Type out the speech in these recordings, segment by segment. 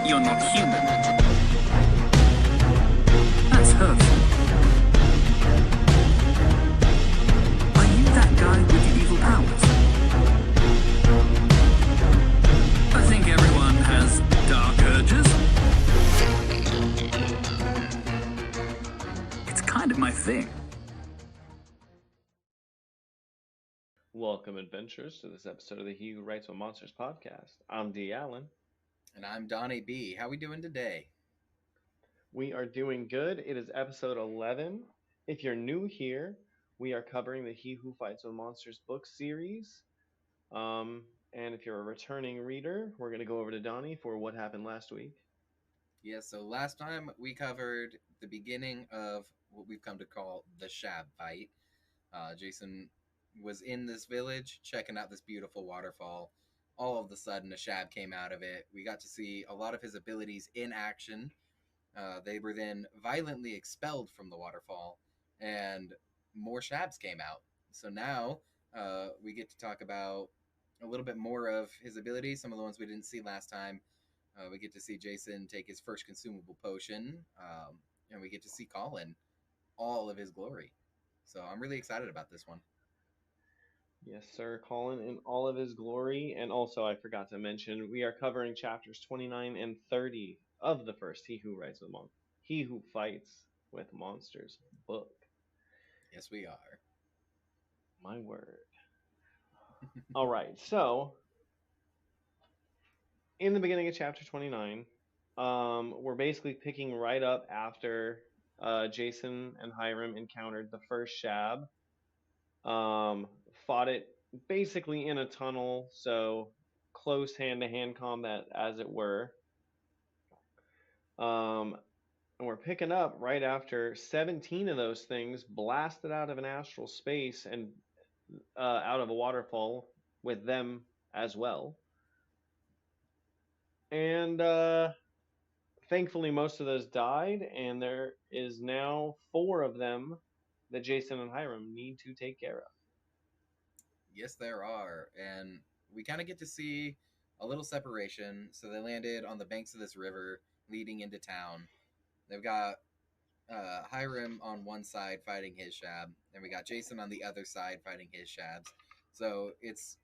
You're not human. That's hurtful. Are you that guy with the evil powers? I think everyone has dark urges. It's kind of my thing. Welcome, adventurers, to this episode of the He Who Writes with Monsters podcast. I'm D. Allen. And I'm Donnie B. How we doing today? We are doing good. It is episode 11. If you're new here, we are covering the He Who Fights with Monsters book series. And if you're a returning reader, we're going to go over to Donnie for what happened last week. Yeah, so last time we covered the beginning of what we've come to call the Shab fight. Jason was in this village checking out this beautiful waterfall. All of a sudden, a Shab came out of it. We got to see a lot of his abilities in action. They were then violently expelled from the waterfall, and more Shabs came out. So now we get to talk about a little bit more of his abilities, some of the ones we didn't see last time. We get to see Jason take his first consumable potion, and we get to see Colin all of his glory. So I'm really excited about this one. Yes, sir, Colin in all of his glory. And also, I forgot to mention, we are covering chapters 29 and 30 of the first He Who Fights with Monsters book. Yes, we are. My word. All right, so in the beginning of chapter 29, we're basically picking right up after Jason and Hiram encountered the first Shab. Um, Fought it basically in a tunnel, so close hand-to-hand combat, as it were. And we're picking up right after 17 of those things blasted out of an astral space and out of a waterfall with them as well. And thankfully, most of those died, and there is now 4 of them that Jason and Hiram need to take care of. Yes, there are. And we kind of get to see a little separation. So they landed on the banks of this river leading into town. They've got Hiram on one side fighting his Shab, and we got Jason on the other side fighting his Shabs. So it's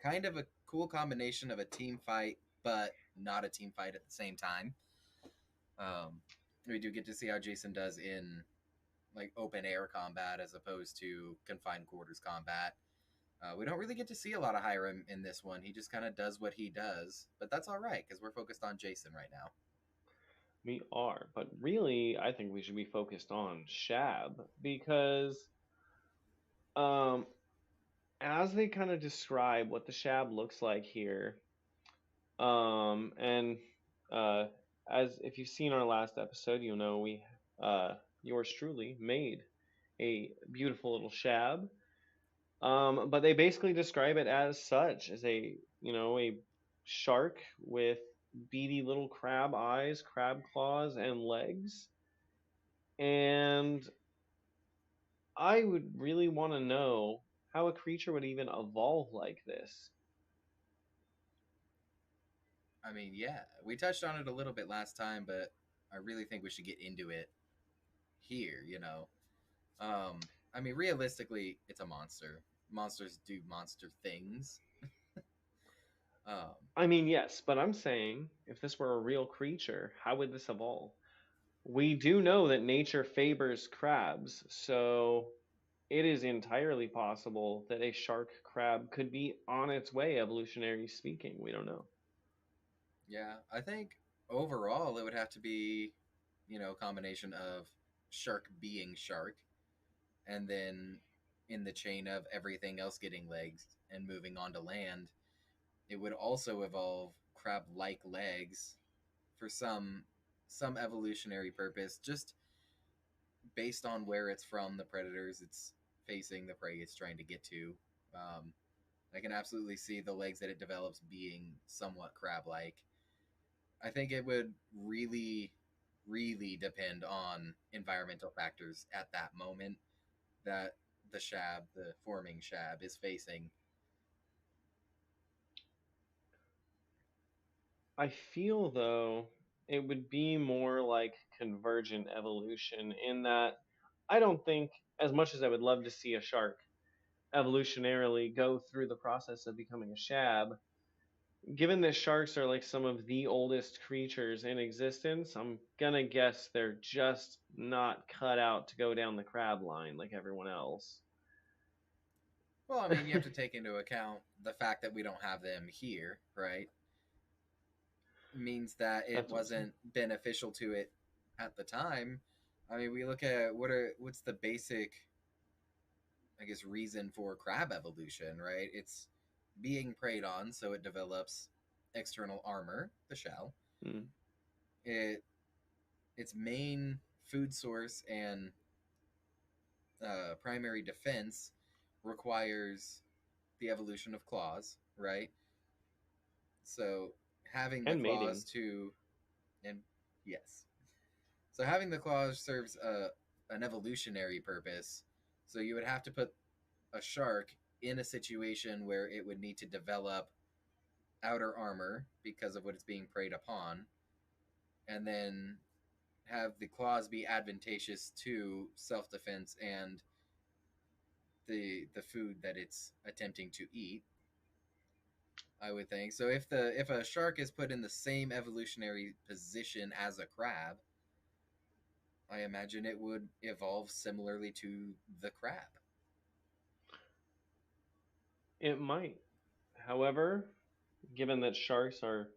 kind of a cool combination of a team fight, but not a team fight at the same time. We do get to see how Jason does in like open air combat as opposed to confined quarters combat. We don't really get to see a lot of Hiram in this one. He just kind of does what he does, but that's all right because we're focused on Jason right now. We are, but really, I think we should be focused on Shab because, um, as they kind of describe what the Shab looks like here, and uh, as if you've seen our last episode, you'll know we, yours truly, made a beautiful little Shab. But they basically describe it as such, as a shark with beady little crab eyes, crab claws, and legs. And I would really want to know how a creature would even evolve like this. I mean, yeah, we touched on it a little bit last time, but I really think we should get into it here. I mean, realistically, it's a monster. Monsters do monster things. um, I mean, yes, but I'm saying if this were a real creature, how would this evolve? We do know that nature favors crabs, so it is entirely possible that a shark crab could be on its way, evolutionary speaking. We don't know. yeah, I think overall it would have to be, a combination of shark being shark, and then in the chain of everything else getting legs and moving on to land, it would also evolve crab-like legs for some evolutionary purpose, just based on where it's from, the predators it's facing, the prey it's trying to get to. Um, I can absolutely see the legs that it develops being somewhat crab-like. I think it would really, really depend on environmental factors at that moment that the forming Shab, is facing. I feel though it would be more like convergent evolution in that I don't think, as much as I would love to see a shark evolutionarily go through the process of becoming a shab, given that sharks are like some of the oldest creatures in existence, I'm gonna guess they're just not cut out to go down the crab line like everyone else. Well, I mean, you have to take into account the fact that we don't have them here, right? Means that it That's what I'm saying. wasn't beneficial to it at the time. I mean, we look at what's the basic, I guess, reason for crab evolution, right? It's being preyed on, so it develops external armor, the shell. Mm. It its main food source and primary defense requires the evolution of claws, right? So having the And claws mating. to, and yes, so having the claws serves an evolutionary purpose. So you would have to put a shark in a situation where it would need to develop outer armor because of what it's being preyed upon, and then have the claws be advantageous to self defense and the food that it's attempting to eat. I would think so. If a shark is put in the same evolutionary position as a crab, I imagine it would evolve similarly to the crab. It might. However, given that sharks are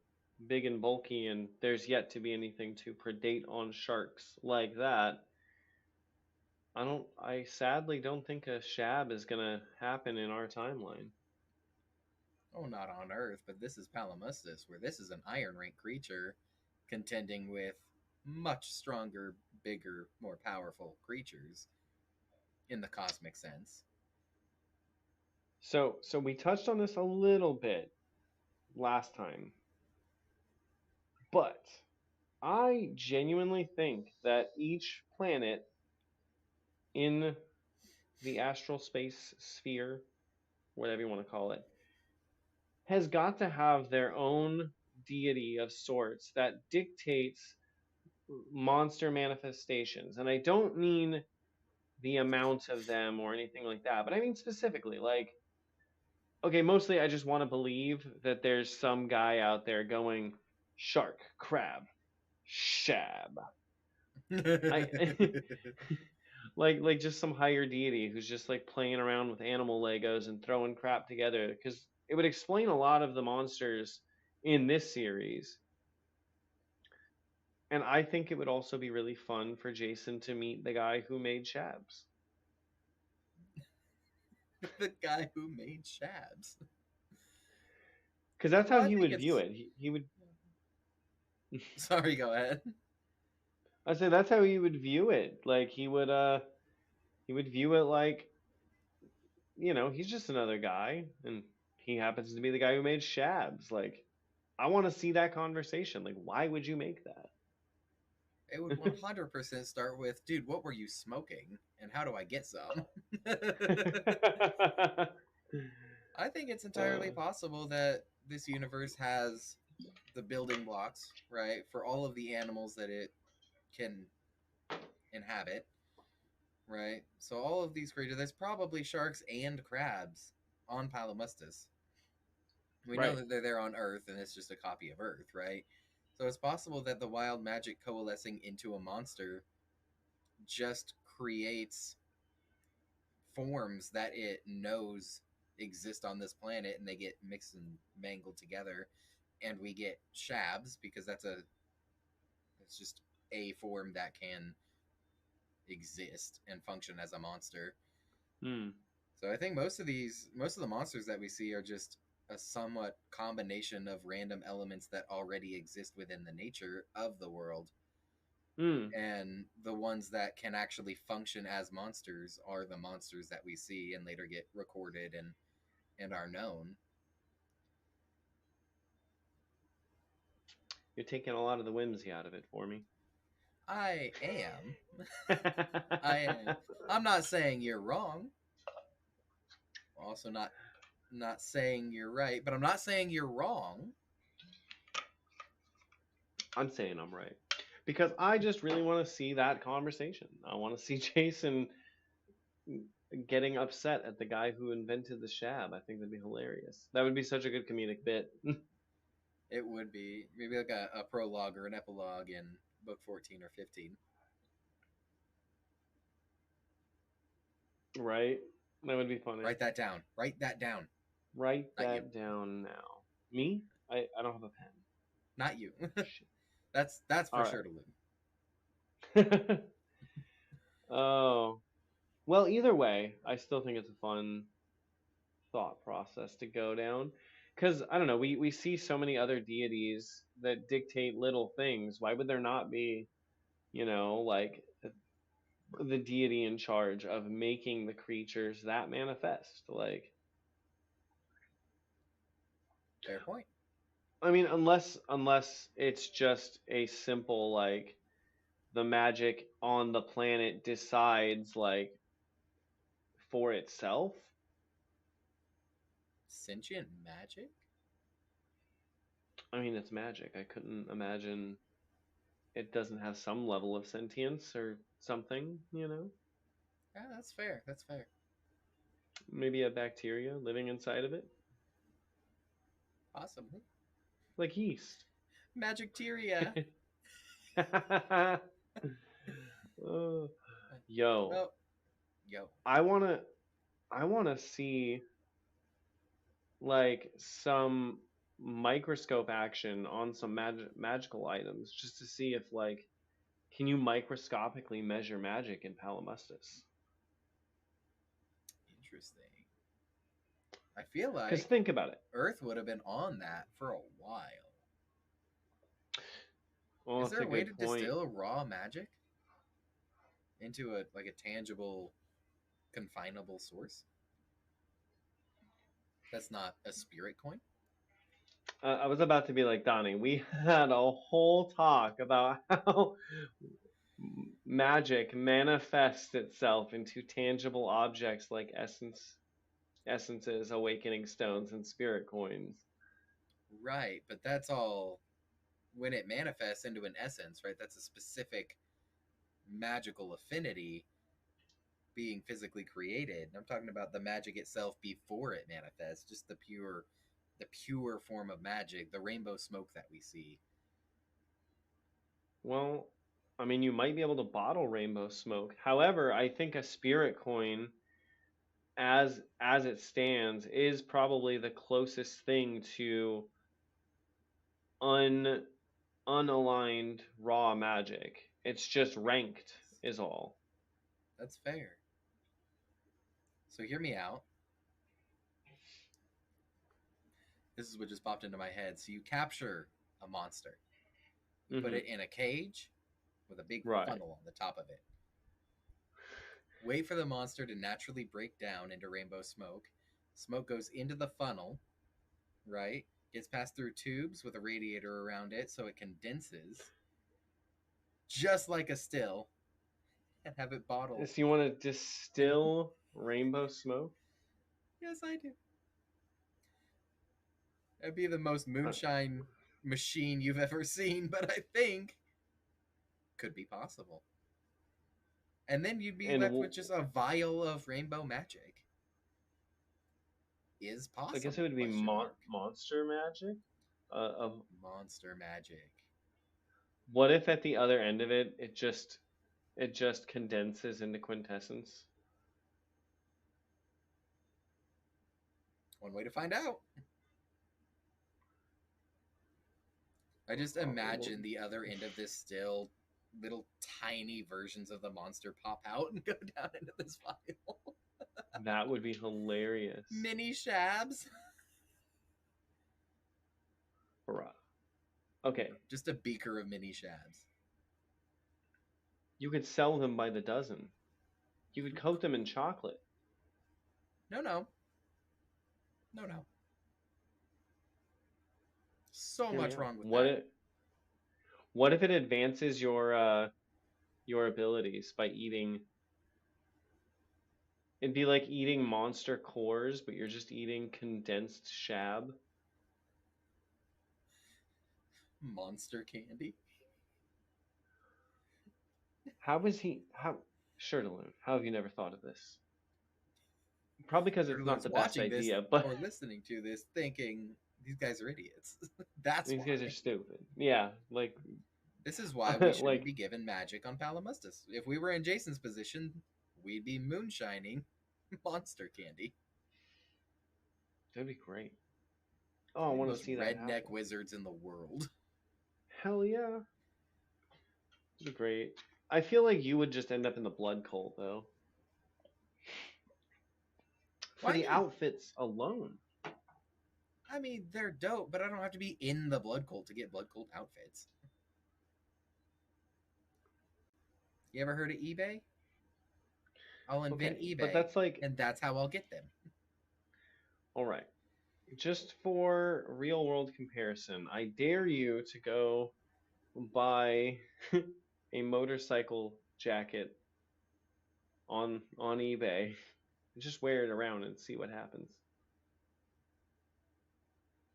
big and bulky and there's yet to be anything to predate on sharks like that, I sadly don't think a shab is gonna happen in our timeline. Oh, not on Earth, but this is Palimustus, where this is an Iron Rank creature contending with much stronger, bigger, more powerful creatures in the cosmic sense. So we touched on this a little bit last time, but I genuinely think that each planet in the astral space sphere, whatever you want to call it, has got to have their own deity of sorts that dictates monster manifestations. And I don't mean the amount of them or anything like that, but I mean specifically, like, okay, mostly I just want to believe that there's some guy out there going, shark, crab, shab. I like just some higher deity who's just like playing around with animal Legos and throwing crap together because it would explain a lot of the monsters in this series. And I think it would also be really fun for Jason to meet the guy who made Shabs. The guy who made Shabs. Because that's Well, how I he think would view it's. it. He would, Sorry, go ahead. I say that's how he would view it. Like he would view it like, he's just another guy and he happens to be the guy who made Shabs. Like, I want to see that conversation. Like, why would you make It would 100% start with, dude, what were you smoking? And how do I get some? that? I think it's uh, entirely possible that this universe has the building blocks, right, for all of the animals that it can inhabit, right? So all of these creatures, there's probably sharks and crabs on Palamustus. We know right. that they're there on Earth, and it's just a copy of Earth, right? So it's possible that the wild magic coalescing into a monster just creates forms that it knows exist on this planet, and they get mixed and mangled together, and we get shabs because it's just a form that can exist and function as a monster. Hmm. So I think most of the monsters that we see are just a somewhat combination of random elements that already exist within the nature of the world. Hmm. And the ones that can actually function as monsters are the monsters that we see and later get recorded and are known. You're taking a lot of the whimsy out of it for me. I am. I am. I'm not saying you're wrong. Also not saying you're right, but I'm not saying you're wrong. I'm saying I'm right. Because I just really want to see that conversation. I want to see Jason getting upset at the guy who invented the shab. I think that'd be hilarious. That would be such a good comedic bit. It would be maybe like a prologue or an epilogue in book 14 or 15. Right? That would be funny. Write that down. Write that down. Write Not you. that down now. Me? I don't have a pen. Not you. Shit. That's for All sure to lose. right. Oh. Well, either way, I still think it's a fun thought process to go down. Because, I don't know, we see so many other deities that dictate little things. Why would there not be, like the deity in charge of making the creatures that manifest? Like, Fair point. I mean, unless it's just a simple, like, the magic on the planet decides, like, for itself. Sentient magic? I mean, it's magic. I couldn't imagine it doesn't have some level of sentience or something. Yeah, that's fair. That's fair. Maybe a bacteria living inside of it, Possibly. like yeast. Magicteria. Uh, yo, Well, yo. I wanna, I wanna see like some microscope action on some magical items, just to see if like, can you microscopically measure magic in Palimustus? Interesting. I feel Because like think about it. Earth would have been on that for a while. Well, Is that's there a a way good to point. distill raw magic into a tangible, confinable source? That's not a spirit coin. I was about to be like, Donnie, we had a whole talk about how magic manifests itself into tangible objects like essences, awakening stones, and spirit coins. Right, but that's all when it manifests into an essence, right? That's a specific magical affinity being physically created. I'm talking about the magic itself before it manifests, just the pure form of magic, the rainbow smoke that we see. Well, I mean, you might be able to bottle rainbow smoke. However, I think a spirit coin, as it stands, is probably the closest thing to un unaligned raw magic. It's just ranked, is all. That's fair. So hear me out. This is what just popped into my head. So you capture a monster, you put Hmm. it in a cage with a big Right. funnel on the top of it. Wait for the monster to naturally break down into rainbow smoke. Smoke goes into the funnel, right? Gets passed through tubes with a radiator around it so it condenses, just like a still, and have it bottled. So you want to distill rainbow smoke? Yes, I do. It'd be the most Uh, moonshine machine you've ever seen, but I think could be possible. And then you'd be And left with just a vial of rainbow magic. Is possible? I guess it would be question mark. monster magic. Of Monster magic. what if at the other end of it, it just condenses into quintessence? One way to find out. I just Well, imagine the other end of this still little tiny versions of the monster pop out and go down into this vial. that would be hilarious. Mini shabs. Hurrah. Okay, Just a beaker of mini shabs. you could sell them by the dozen. You could coat them in chocolate. No, no. No, no. So Hear me much out. wrong with What that. what if it advances your abilities by eating? It'd be like eating monster cores, but you're just eating condensed shab. Monster candy. How was he? How? Shirtaloon, how have you never thought of this? Probably because it's not Everyone's the best watching this idea, but or listening to this thinking these guys are idiots. That's these guys are why. stupid. Yeah, like, This is why we shouldn't like be given magic on Palimustus. If we were in Jason's position, we'd be moonshining monster candy. that'd be great. Oh, I We'd be the want to most see that redneck happen. wizards in the world. Hell yeah, that'd be great. I feel like you would just end up in the blood cult though, for Why the me? outfits alone. I mean, they're dope, but I don't have to be in the blood cult to get blood cult outfits. You ever heard of eBay? I'll invent Okay, but eBay, that's like, and that's how I'll get them. all right. Just for real world comparison, I dare you to go buy a motorcycle jacket on eBay. Just wear it around and see what happens.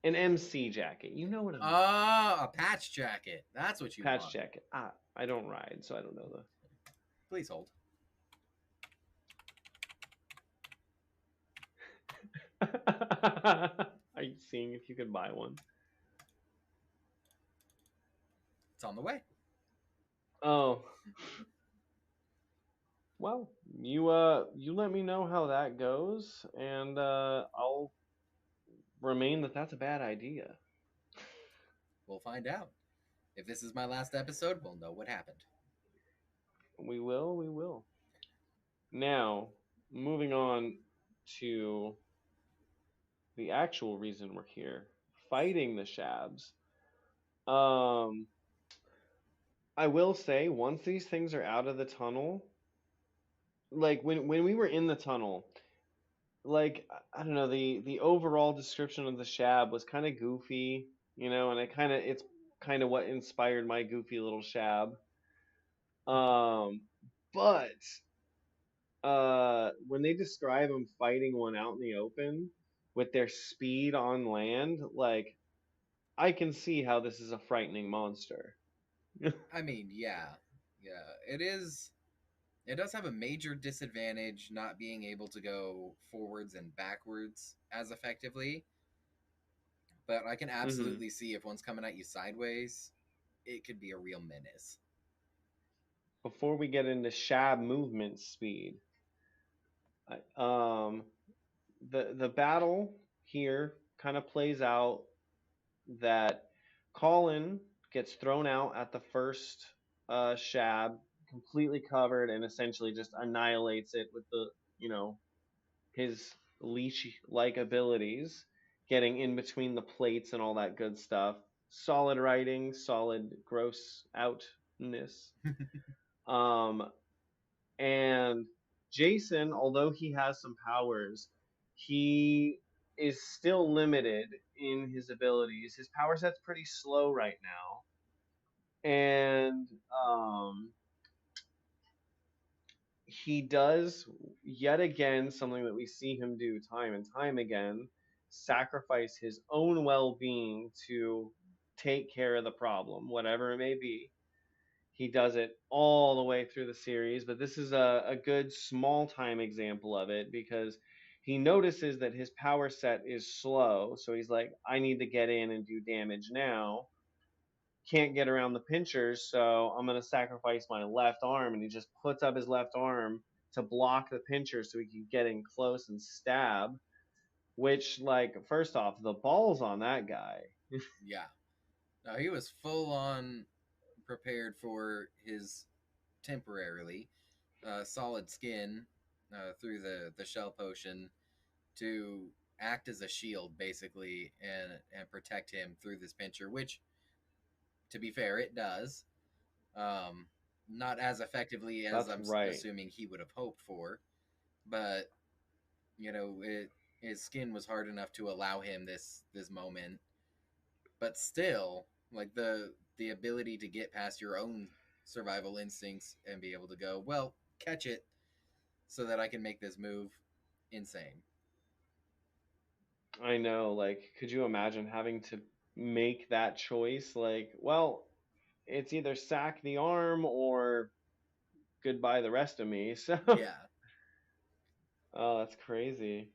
An MC jacket. You know what I mean. Ah, a patch jacket. That's what you Patch want. jacket. I don't ride, so I don't know Please hold. the. Are you seeing if you could buy one? It's on the way. Oh, well, you let me know how that goes, and I'll remain that that's a bad idea. We'll find out. If this is my last episode, we'll know what happened. We will, we will. Now, moving on to the actual reason we're here, fighting the Shabs. Um, I will say, once these things are out of the tunnel, like when we were in the tunnel, like I don't know, the overall description of the Shab was kind of goofy, and it's kind of what inspired my goofy little Shab. Um, but when they describe them fighting one out in the open with their speed on land, like I can see how this is a frightening monster. I mean, yeah. Yeah. It is. It does have a major disadvantage not being able to go forwards and backwards as effectively, but I can hmm absolutely see if one's coming at you sideways, it could be a real menace. Before we get into Shab movement speed, um, the battle here kind of plays out that Colin gets thrown out at the first Shab, completely covered, and essentially just annihilates it with you know, his leech-like abilities, getting in between the plates and all that good stuff. Solid writing, solid gross outness. Um, and Jason, although he has some powers, he is still limited in his abilities. His power set's pretty slow right now, and he does yet again something that we see him do time and time again: sacrifice his own well-being to take care of the problem, whatever it may be. He does it all the way through the series, but this is a good small time example of it because he notices that his power set is slow. So he's like, I need to get in and do damage now. Can't get around the pinchers, so I'm going to sacrifice my left arm. And he just puts up his left arm to block the pincher so he can get in close and stab. Which, like, first off, the balls on that guy. Yeah. Now, he was full on prepared for his temporarily solid skin through the shell potion to act as a shield basically and protect him through this pincher, which to be fair it does. Not as effectively as That's I'm right. assuming he would have hoped for, but his skin was hard enough to allow him this moment. But still, like the ability to get past your own survival instincts and be able to go, well, catch it so that I can make this move, insane. I know, like, could you imagine having to make that choice. Like, well, it's either sack the arm or goodbye the rest of me. So, Yeah. oh, that's crazy.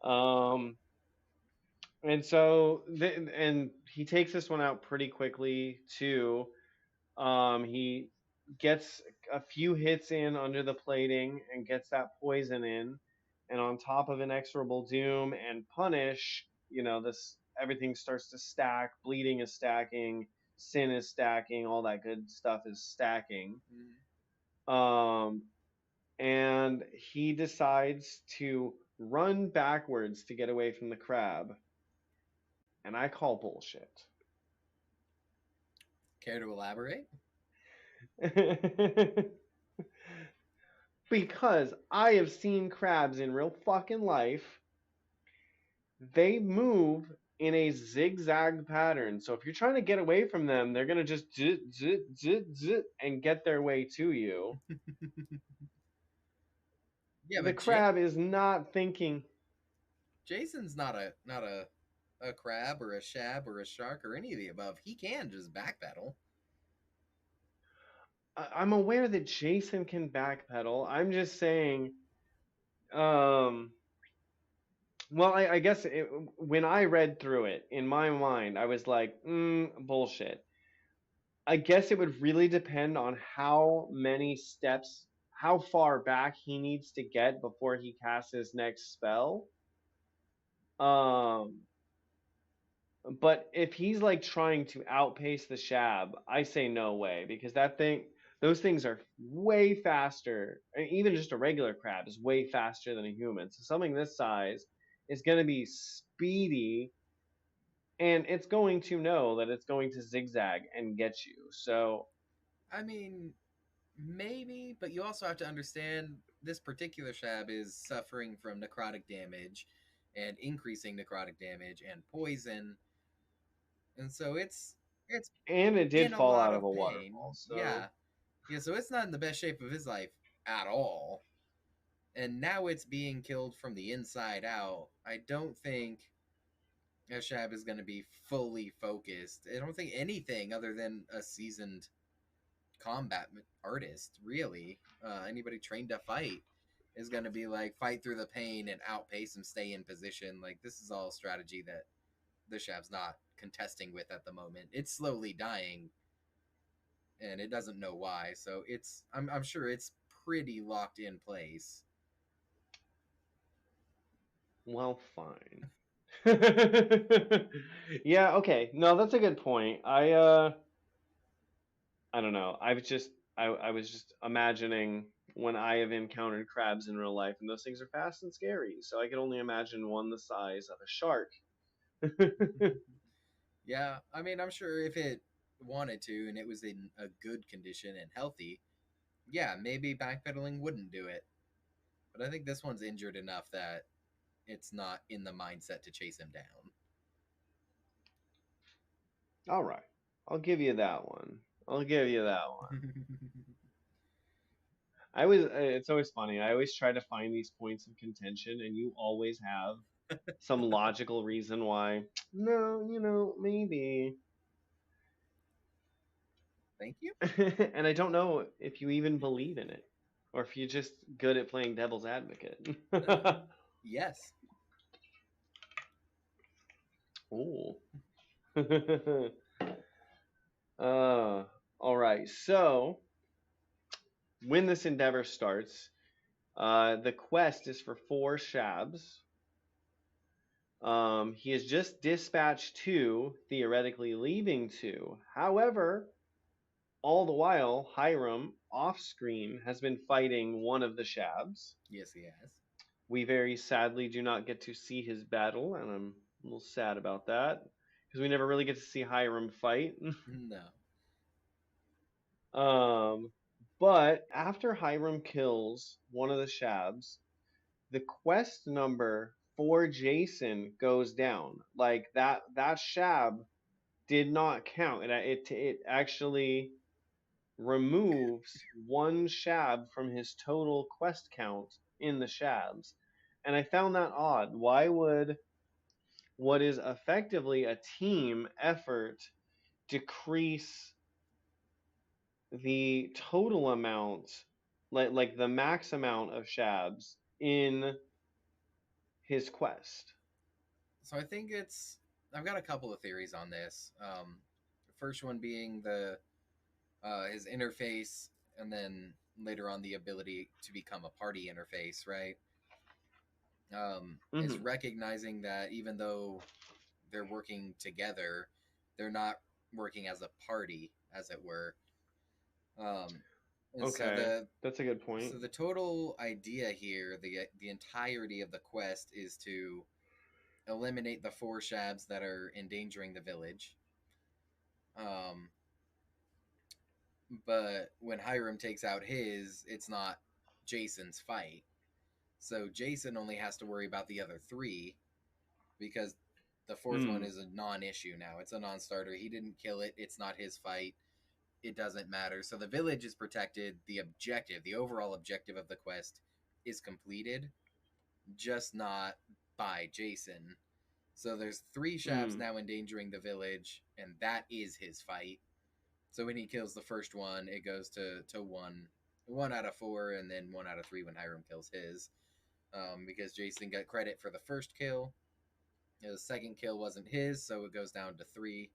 Um, and so, and he takes this one out pretty quickly too. He gets a few hits in under the plating and gets that poison in, and on top of inexorable doom and punish, this everything starts to stack. Bleeding is stacking, sin is stacking, all that good stuff is stacking. Mhm. Um, and he decides to run backwards to get away from the crab, and I call bullshit. Care to elaborate? Because I have seen crabs in real fucking life. They move in a zigzag pattern. So if you're trying to get away from them, they're gonna just zit, zit, zit, zit, and get their way to you. Yeah, The but crab is not thinking. Jason's not a crab or a shab or a shark or any of the above. He can just backpedal. I'm aware that Jason can backpedal. I'm just saying. Um, well, I guess when I read through it in my mind, I was like, bullshit. I guess it would really depend on how many steps, how far back he needs to get before he casts his next spell. Um, but if he's like trying to outpace the Shab, I say no way because those things are way faster. Even just a regular crab is way faster than a human. So something this size is going to be speedy, and it's going to know that it's going to zigzag and get you. So I mean, maybe, but you also have to understand this particular shab is suffering from necrotic damage and increasing necrotic damage and poison, and so it's and it did in a fall lot out of of a pain. waterfall. So Yeah, yeah. So it's not in the best shape of his life at all, and now it's being killed from the inside out. I don't think Shab is going to be fully focused. I don't think anything other than a seasoned combat artist, really, anybody trained to fight, is going to be like fight through the pain and outpace and stay in position. Like this is all strategy that the Shab's not contesting with at the moment. It's slowly dying, and it doesn't know why. So I'm sure it's pretty locked in place. well, fine. Yeah, okay. No, that's a good point. I don't know. I was just imagining when I have encountered crabs in real life, and those things are fast and scary. So I could only imagine one the size of a shark. Yeah, I mean, I'm sure if it wanted to and it was in a good condition and healthy, yeah, maybe backpedaling wouldn't do it. But I think this one's injured enough that it's not in the mindset to chase him down. All right. I'll give you that one. I'll give you that one. It's always funny. I always try to find these points of contention, and you always have some logical reason why. No, maybe. Thank you. And I don't know if you even believe in it, or if you're just good at playing devil's advocate. Yes. Ooh. All right. So when this endeavor starts, the quest is for 4 Shabs. He has just dispatched 2, theoretically leaving 2. However, all the while, Hiram, off screen, has been fighting one of the Shabs. Yes, he has. We very sadly do not get to see his battle, and I'm a little sad about that because we never really get to see Hiram fight. No. um, but after Hiram kills one of the Shabs, the quest number for Jason goes down. Like that Shab did not count. It actually removes 1 Shab from his total quest count in the Shabs. And I found that odd. what is effectively a team effort decrease the total amount, like the max amount of shabs in his quest? So I think it's. I've got a couple of theories on this. The first one being the his interface, and then later on the ability to become a party interface, right? Is Hmm. recognizing that even though they're working together, they're not working as a party, as it were. Um, and so Okay, the that's a good so point. the total idea here, the entirety of the quest is to eliminate the four shabs that are endangering the village. Um, but when Hiram takes out his, it's not Jason's fight. So Jason only has to worry about the other three because the fourth one Mm. is a non-issue now. It's a non-starter. He didn't kill it. It's not his fight. It doesn't matter. So the village is protected. The objective, the overall objective of the quest is completed, just not by Jason. So there's three Shabs Mm. now endangering the village, and that is his fight. So when he kills the first one, it goes to one out of four, and then 1 out of 3 when Hiram kills his. Because Jason got credit for the first kill. The second kill wasn't his, so it goes down to 3.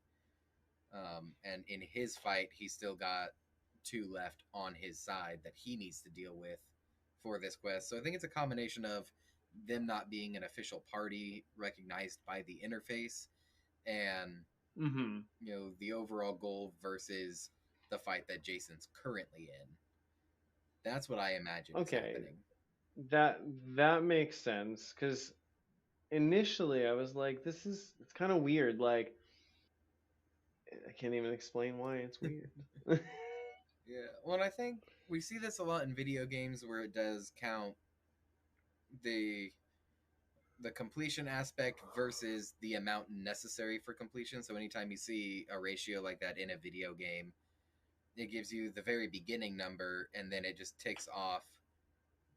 And in his fight, he still got 2 left on his side that he needs to deal with for this quest. So I think it's a combination of them not being an official party recognized by the interface, and Hmm. the overall goal versus the fight that Jason's currently in. That's what I imagine is Okay, happening. that that makes sense because initially I was like, it's kind of weird. Like, I can't even explain why it's weird. Yeah. Well, I think we see this a lot in video games where it does count the the completion aspect versus the amount necessary for completion. So anytime you see a ratio like that in a video game, it gives you the very beginning number and then it just ticks off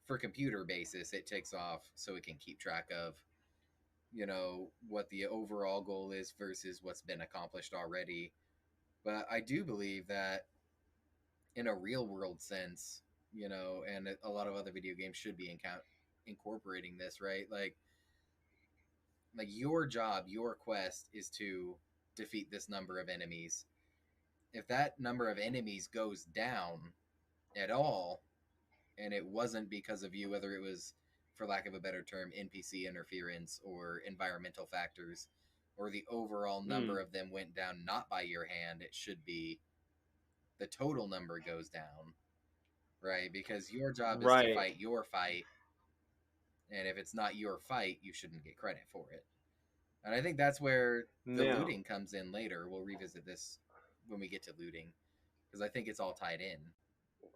for computer basis. It ticks off so it can keep track of what the overall goal is versus what's been accomplished already. But I do believe that in a real world sense, and a lot of other video games should be incorporating this, right? Like your job, your quest is to defeat this number of enemies. If that number of enemies goes down at all, and it wasn't because of you, whether it was, for lack of a better term, NPC interference or environmental factors, or the overall number Mm. of them went down not by your hand, it should be the total number goes down, right? Because your job is to Right. fight your fight, and if it's not your fight, you shouldn't get credit for it. And I think that's where the Now, looting comes in later. We'll revisit this when we get to looting because I think it's all tied in.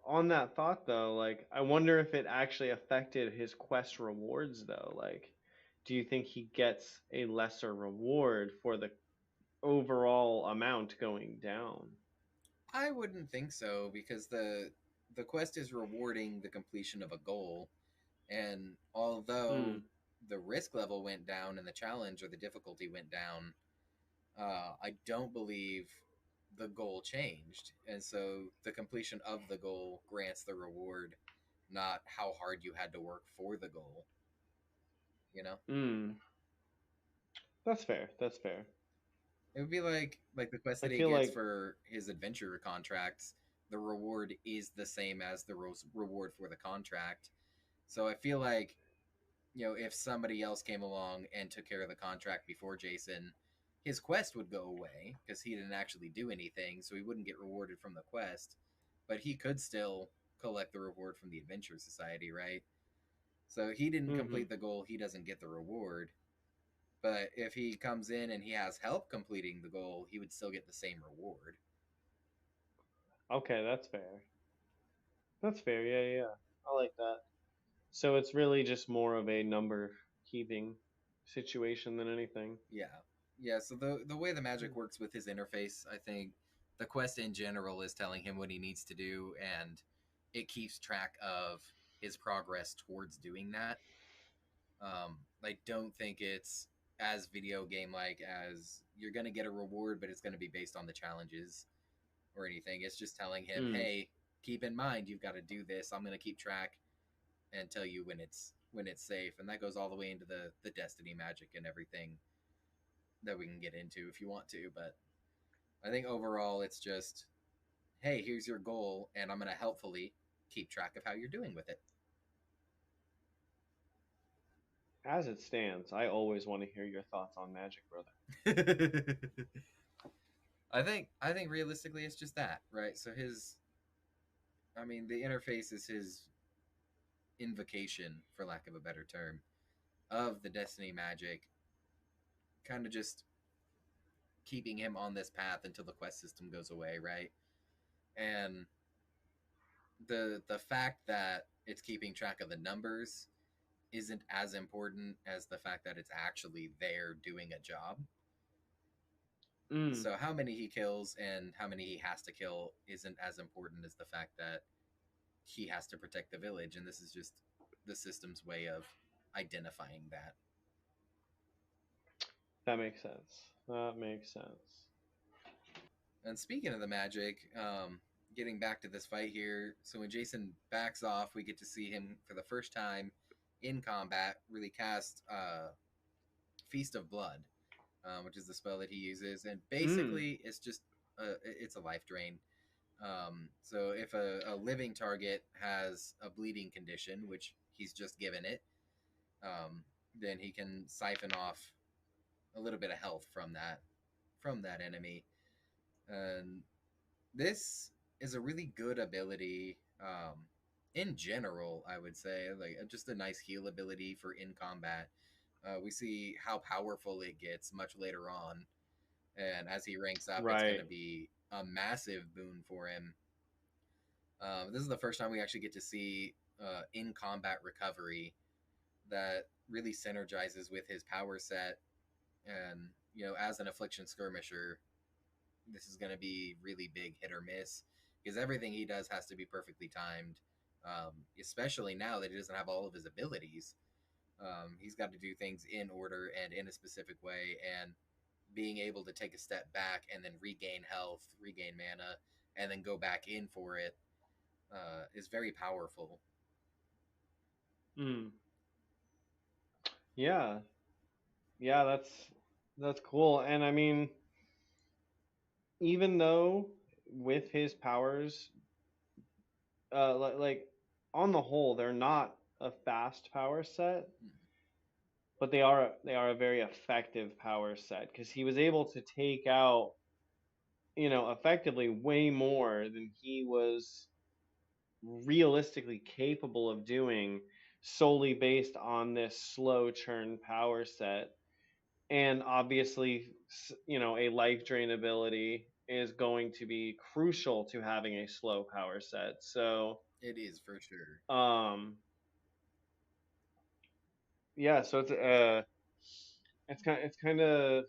on that thought though, like I wonder if it actually affected his quest rewards though. Like, do you think he gets a lesser reward for the overall amount going down? I wouldn't think so because the quest is rewarding the completion of a goal, and although Mm. the risk level went down and the challenge or the difficulty went down, I don't believe the goal changed, and so the completion of the goal grants the reward, not how hard you had to work for the goal. You know. Mm. That's fair. That's fair. It would be like the quest I that he feel gets like for his adventure contracts. The reward is the same as the reward for the contract. So I feel like if somebody else came along and took care of the contract before Jason, his quest would go away because he didn't actually do anything, so he wouldn't get rewarded from the quest, but he could still collect the reward from the Adventure Society, right? So he didn't hmm. complete the goal, he doesn't get the reward. But if he comes in and he has help completing the goal, he would still get the same reward. Okay, that's fair. That's fair. Yeah, yeah, yeah. I like that. So it's really just more of a number keeping situation than anything. Yeah. Yeah, so the way the magic works with his interface, I think the quest in general is telling him what he needs to do, and it keeps track of his progress towards doing that. I don't think it's as video game like as you're going to get a reward, but it's going to be based on the challenges or anything. It's just telling him, Mm. hey, keep in mind you've got to do this. I'm going to keep track and tell you when it's safe, and that goes all the way into the destiny magic and everything that we can get into if you want to. But I think overall it's just, hey, here's your goal, and I'm going to helpfully keep track of how you're doing with As it stands, I always want to hear your thoughts on Magic, brother. it. I think realistically it's just that, right? So his, I mean, the interface is his invocation, for lack of a better term, of the destiny magic, kind of just keeping him on this path until the quest system goes away, right? And the fact that it's keeping track of the numbers isn't as important as the fact that it's actually there doing a job. Mm. So how many he kills and how many he has to kill isn't as important as the fact that he has to protect the village, and this is just the system's way of identifying that. That makes sense. That makes sense. And speaking of the magic, getting back to this fight here, so when Jason backs off, we get to see him for the first time in combat really cast Feast of Blood, which is the spell that he uses, and Mm. basically it's a life drain. So if a living target has a bleeding condition, which he's just given it, then he can siphon off a little bit of health from that enemy. And this is a really good ability in general, I would say, like just a nice heal ability for in combat. We see how powerful it gets much later on, and as he ranks up it's going Right. to be a massive boon for him. This is the first time we actually get to see in combat recovery that really synergizes with his power set. And as an affliction skirmisher, this is going to be really big hit or miss because everything he does has to be perfectly timed. Especially now that he doesn't have all of his abilities, he's got to do things in order and in a specific way. And being able to take a step back and then regain health, regain mana, and then go back in for it is very powerful. Mm. Yeah. Yeah, that's cool. And I mean, even though with his powers, like on the whole, they're not a fast power set, Hmm. but they are a very effective power set because he was able to take out, effectively way more than he was realistically capable of doing solely based on this slow churn power set. And obviously, a life drain ability is going to be crucial to having a slow power set. So, It is for sure. um, yeah, so it's kind of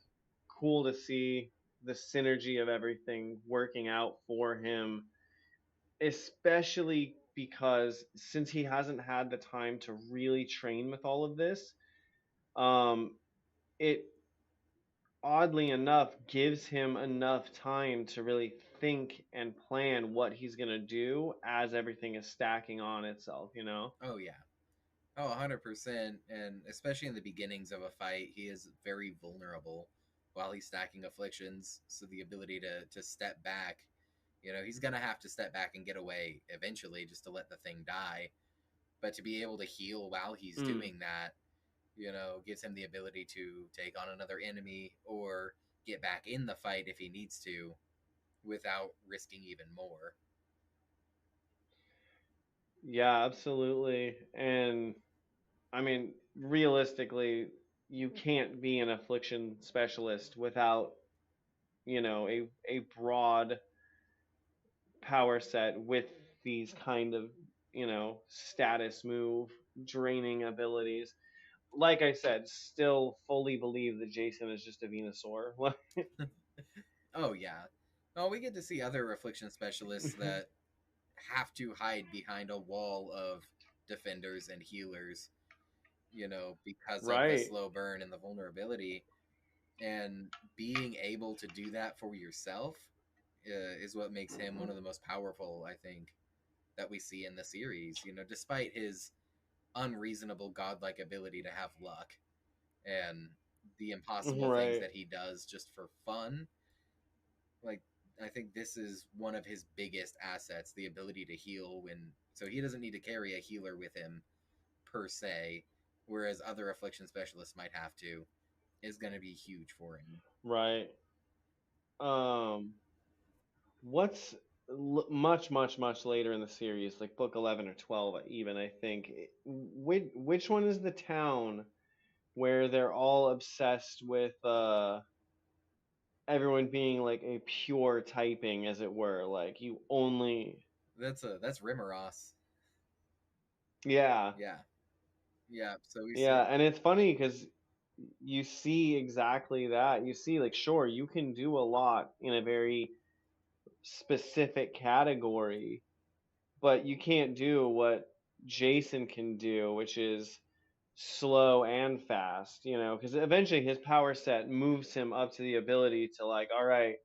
cool to see the synergy of everything working out for him, especially because since he hasn't had the time to really train with all of this, um, it oddly enough gives him enough time to really think and plan what he's going to do as everything is stacking on itself. Oh yeah. Oh, 100%. And especially in the beginnings of a fight, he is very vulnerable while he's stacking afflictions. So the ability to step back, he's going to have to step back and get away eventually just to let the thing die. But to be able to heal while he's Mm. doing that, gives him the ability to take on another enemy or get back in the fight if he needs to without risking even more. Yeah, absolutely. And I mean, realistically, you can't be an affliction specialist without, a broad power set with these kind of, status move draining abilities. Like I said, still fully believe that Jason is just a Venusaur. Oh, yeah. Oh, we get to see other affliction specialists that have to hide behind a wall of defenders and healers. because of the Right. slow burn and the vulnerability. And being able to do that for yourself is what makes him one of the most powerful, I think, that we see in the series. Despite his unreasonable godlike ability to have luck and the impossible things Right. that he does just for fun, like I think this is one of his biggest assets, the ability to heal when so he doesn't need to carry a healer with him per se, whereas other affliction specialists might have to, is going to be huge for him. Right. Um, what's much, much, much later in the series, like book 11 or 12, even, I think. Which one is the town where they're all obsessed with everyone being like a pure typing, as it were? Like you only. That's Rimaros. Yeah. Yeah, yeah. So we see. Yeah, and it's funny because you see exactly that. You see, like, sure, you can do a lot in a very specific category, but you can't do what Jason can do, which is slow and fast, because eventually his power set moves him up to the ability to, like, all right,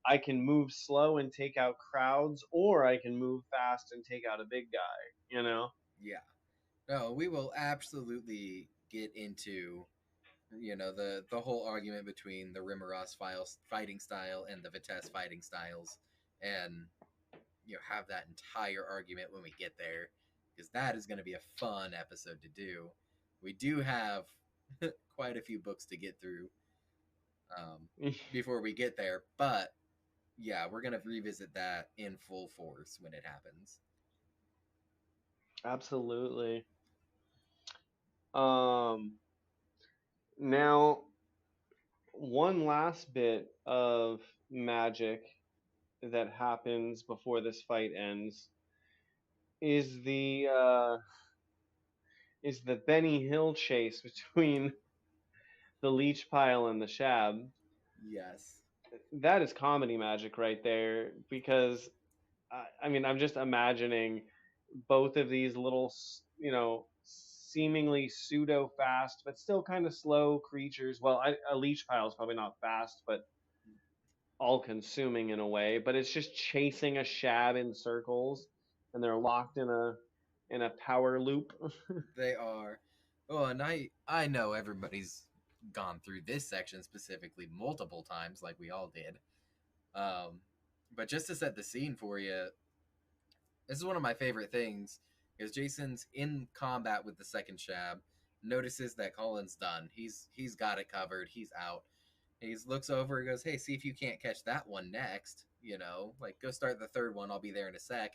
I can move slow and take out crowds, or I can move fast and take out a big guy. Yeah. No, we will absolutely get into the whole argument between the Rimaros fighting style and the Vitesse fighting styles, and have that entire argument when we get there, because that is going to be a fun episode to do. We do have quite a few books to get through before we get there, but yeah, we're going to revisit that in full force when it happens. Absolutely. Now, one last bit of magic that happens before this fight ends is the Benny Hill chase between the leech pile and the Shab. Yes. That is comedy magic right there, because I mean, I'm just imagining both of these little, seemingly pseudo fast but still kind of slow creatures. Well, a leech pile is probably not fast, but all consuming in a way. But it's just chasing a Shab in circles, and they're locked in a power loop. They are. Oh, and I know everybody's gone through this section specifically multiple times, like we all did. Um, but just to set the scene for you, this is one of my favorite things because Jason's in combat with the second Shab, notices that Colin's done. He's got it covered. He's out. He looks over and goes, "Hey, see if you can't catch that one next. Like go start the third one. I'll be there in a sec."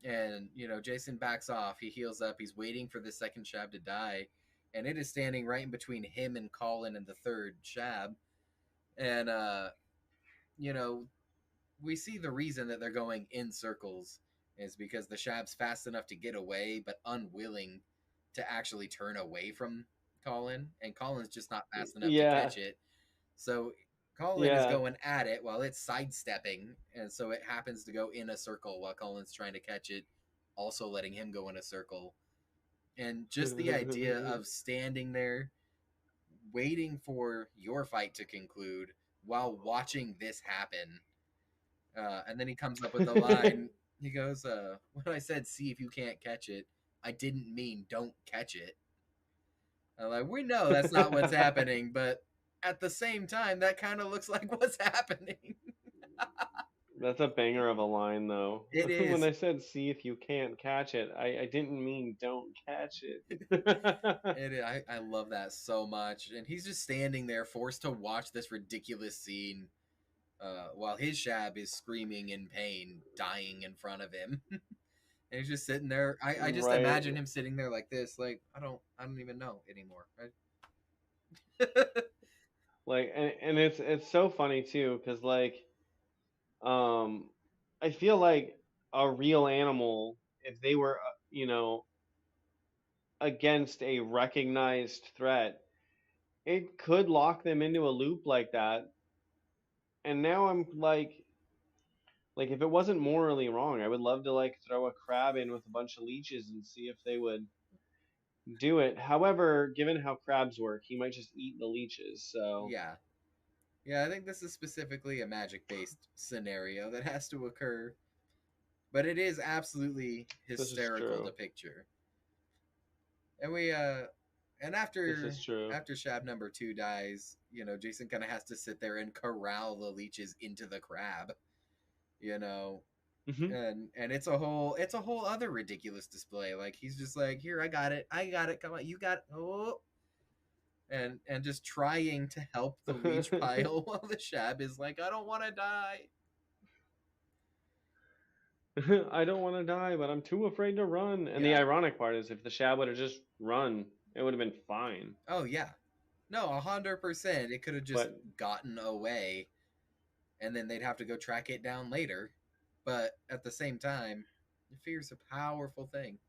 And Jason backs off. He heals up. He's waiting for the second Shab to die, and it is standing right in between him and Colin and the third Shab. And you know, we see the reason that they're going in circles is because the Shab's fast enough to get away, but unwilling to actually turn away from Colin, and Colin's just not fast enough to Yeah, catch it. So Colin is yeah. going at it while it's sidestepping, and so it happens to go in a circle while Colin's trying to catch it, also letting him go in a circle. And just the idea of standing there waiting for your fight to conclude while watching this happen. And then he comes up with the line. He goes, "When I said see if you can't catch it, I didn't mean don't catch it." I'm like, we know that's not what's happening, but at the same time, that kind of looks like what's happening. That's a banger of a line, though. It When is. I said "see if you can't catch it," I didn't mean "don't catch it." I love that so much. And he's just standing there, forced to watch this ridiculous scene while his Shab is screaming in pain, dying in front of him. And he's just sitting there. I just Right. imagine him sitting there like this, like I don't even know anymore. Right? Like, and it's so funny too, because like, um, I feel like a real animal, if they were, against a recognized threat, it could lock them into a loop like that. And now I'm like if it wasn't morally wrong, I would love to like throw a crab in with a bunch of leeches and see if they would do it. However, given how crabs work, he might just eat the leeches. So Yeah. Yeah, I think this is specifically a magic based scenario that has to occur. But it is absolutely this is hysterical to true. picture. And and This is true. after Shab number 2 dies, Jason kind of has to sit there and corral the leeches into the crab, you know. Hmm. And it's a whole other ridiculous display. Like he's just like, "Here, I got it. Come on, you got it." Oh, and just trying to help the leech pile while the Shab is like, "I don't want to die." I don't want to die, but I'm too afraid to run. And the Yeah. ironic part is, if the Shab would have just run, it would have been fine. Oh yeah. No, 100%. It could have just But gotten away, and then they'd have to go track it down later. But at the same time, fear's a powerful thing.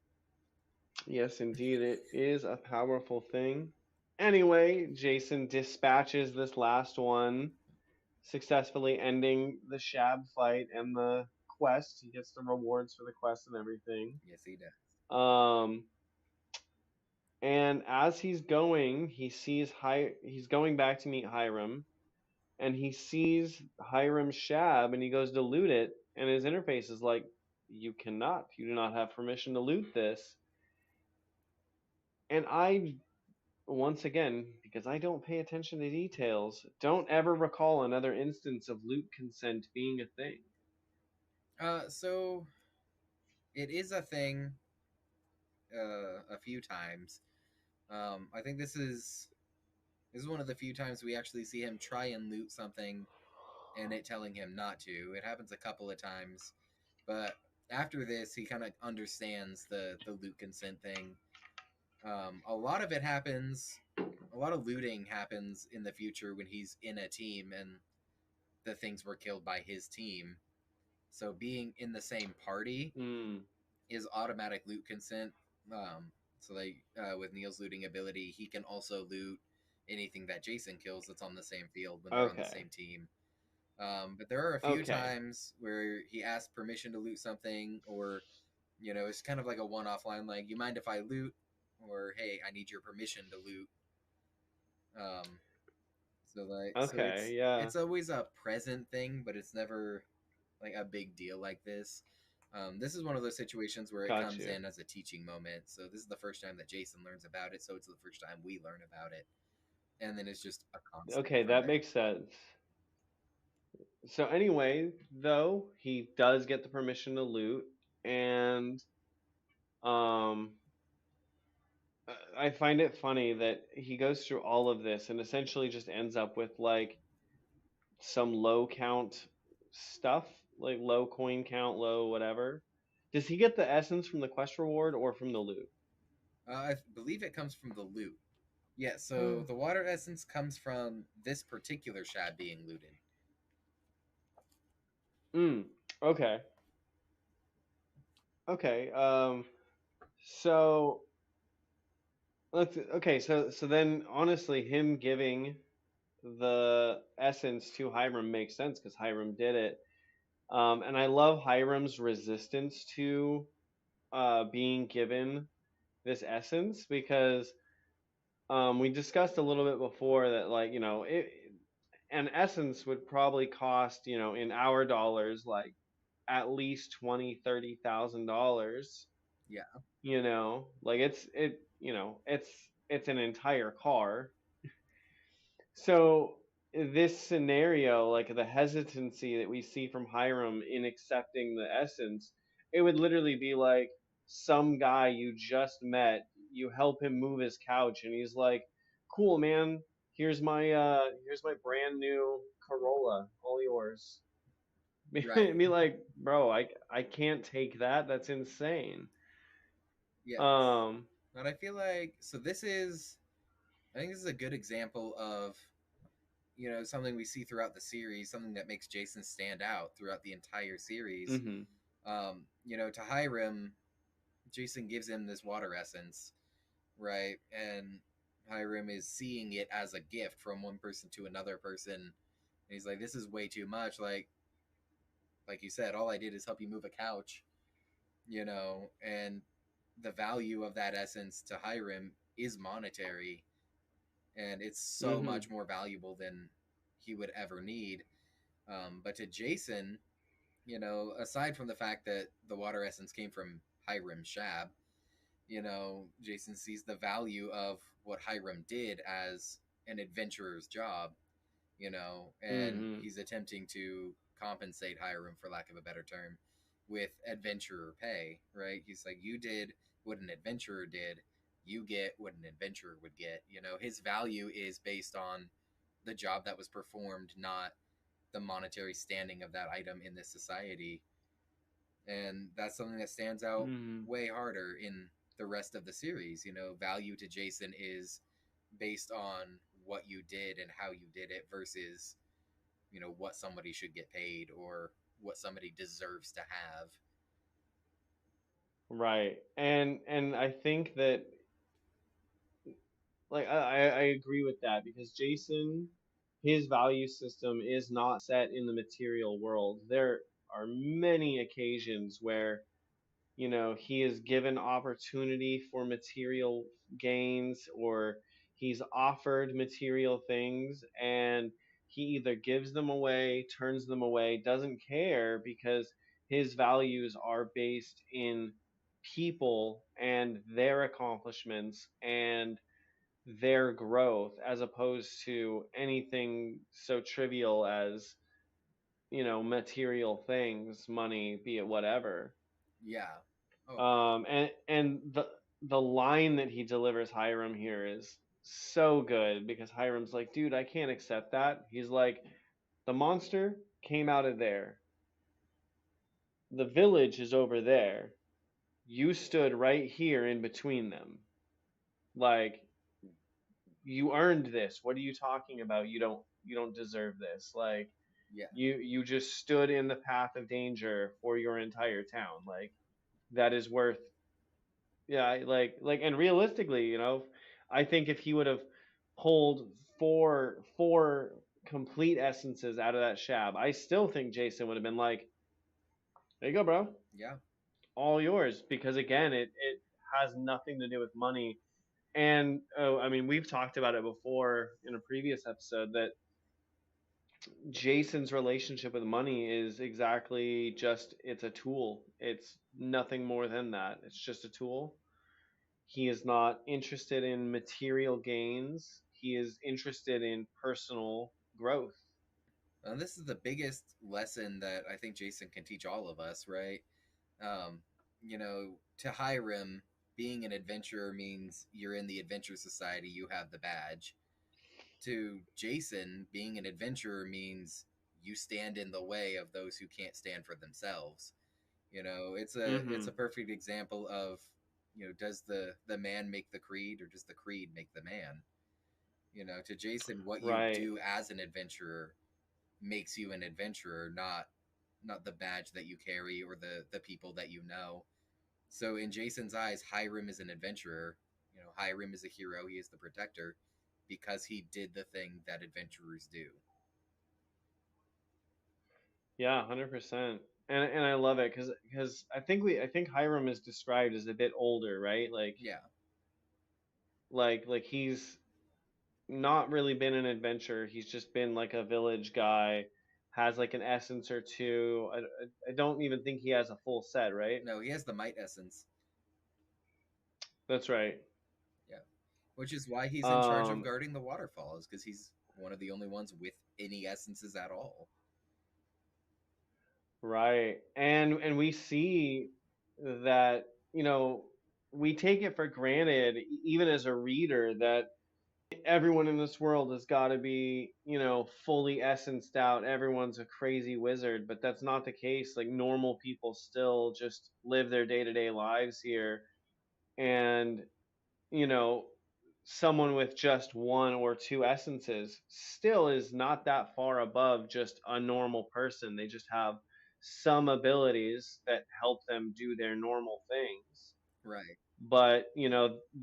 yes, indeed, it is a powerful thing. Anyway, Jason dispatches this last one, successfully ending the Shab fight and the quest. He gets the rewards for the quest and everything. Yes, he does. Um, and as he's going, he's going back to meet Hiram, and he sees Hiram's Shab, and he goes to loot it, and his interface is like, "You cannot. You do not have permission to loot this." And I, once again, because I don't pay attention to details, don't ever recall another instance of loot consent being a thing. So it is a thing a few times. I think this is one of the few times we actually see him try and loot something and it telling him not to. It happens a couple of times, but after this, he kind of understands the loot consent thing. A lot of it happens. A lot of looting happens in the future when he's in a team and the things were killed by his team. So being in the same party Hmm. is automatic loot consent. So like with Neil's looting ability, he can also loot anything that Jason kills that's on the same field when they're on the Okay. same team. But there are a few Okay. times where he asks permission to loot something, or it's kind of like a one-off line, like "You mind if I loot?" or "Hey, I need your permission to loot." Um, so Okay. Yeah. it's always a present thing, but it's never like a big deal like this. This is one of those situations where it Got comes you. in as a teaching moment. So this is the first time that Jason learns about it. So it's the first time we learn about it, and then it's just a constant Okay, from that there. makes sense. So anyway, though, he does get the permission to loot, and um I find it funny that he goes through all of this and essentially just ends up with like some low count stuff, like low coin count, low whatever. Does he get the essence from the quest reward or from the loot? I believe it comes from the loot. Yeah, so the water essence comes from this particular shab being looted. Mm, okay. Okay. So so then honestly him giving the essence to Hiram makes sense because Hiram did it. And I love Hiram's resistance to being given this essence because we discussed a little bit before that, like, an essence would probably cost, in our dollars, like at least 20, $30,000. Yeah, Like it's an entire car. So this scenario, like the hesitancy that we see from Hiram in accepting the essence, it would literally be like some guy you just met, you help him move his couch, and he's like, "Cool, man. Here's my brand new Corolla, all yours." right. Be like, "Bro, I can't take that. That's insane." Yes. Um, But I feel like I think this is a good example of something we see throughout the series, something that makes Jason stand out throughout the entire series. mhm. To Hiram, Jason gives him this water essence, right? And Hiram is seeing it as a gift from one person to another person. And he's like, "This is way too much." Like you said, all I did is help you move a couch, and the value of that essence to Hiram is monetary, and it's so Mm-hmm. much more valuable than he would ever need. But to Jason, aside from the fact that the water essence came from Hiram Shab, Jason sees the value of what Hiram did as an adventurer's job, and Mm-hmm. he's attempting to compensate Hiram, for lack of a better term, with adventurer pay, right? He's like, you did what an adventurer did, you get what an adventurer would get. His value is based on the job that was performed, not the monetary standing of that item in this society. And that's something that stands out Mm-hmm. way harder in the rest of the series. Value to Jason is based on what you did and how you did it versus what somebody should get paid or what somebody deserves to have. Right. And I think that like I agree with that because Jason, his value system is not set in the material world. There are many occasions where he is given opportunity for material gains or he's offered material things and he either gives them away, turns them away, doesn't care because his values are based in people and their accomplishments and their growth as opposed to anything so trivial as material things, money, be it whatever. Yeah. Oh, And the line that he delivers Hiram here is so good because Hiram's like, dude, I can't accept that. He's like, the monster came out of there. The village is over there. You stood right here in between them. Like, you earned this. What are you talking about? You don't deserve this. Like, yeah. you just stood in the path of danger for your entire town. Like, that is worth. Yeah, and realistically, I think if he would have pulled four complete essences out of that shab, I still think Jason would have been like, "There you go, bro, Yeah. all yours." Because again, it has nothing to do with money. And oh, I mean, we've talked about it before in a previous episode that Jason's relationship with money is exactly just it's a tool. It's nothing more than that. It's just a tool. He is not interested in material gains. He is interested in personal growth. This is the biggest lesson that I think Jason can teach all of us, right? Um, to Hiram, being an adventurer means you're in the adventure society, you have the badge. To Jason, being an adventurer means you stand in the way of those who can't stand for themselves. It's a Mm-hmm. perfect example of, does the man make the creed or does the creed make the man? To Jason, what you Right. do as an adventurer makes you an adventurer, not the badge that you carry or the people that you know. So in Jason's eyes, Hiram is an adventurer. Hiram is a hero. He is the protector because he did the thing that adventurers do. Yeah, 100%. And I love it because I think Hiram is described as a bit older, right? Yeah. Like he's not really been an adventurer. He's just been like a village guy, has like an essence or two. I don't even think he has a full set, right? No, he has the might essence. That's right. Yeah. Which is why he's in charge of Um, guarding the waterfalls, because he's one of the only ones with any essences at all. Right. And we see that, we take it for granted, even as a reader, that everyone in this world has got to be, fully essenced out. Everyone's a crazy wizard, but that's not the case. Like normal people still just live their day-to-day lives here. And, you know, someone with just one or two essences still is not that far above just a normal person. They just have some abilities that help them do their normal things. Right. But,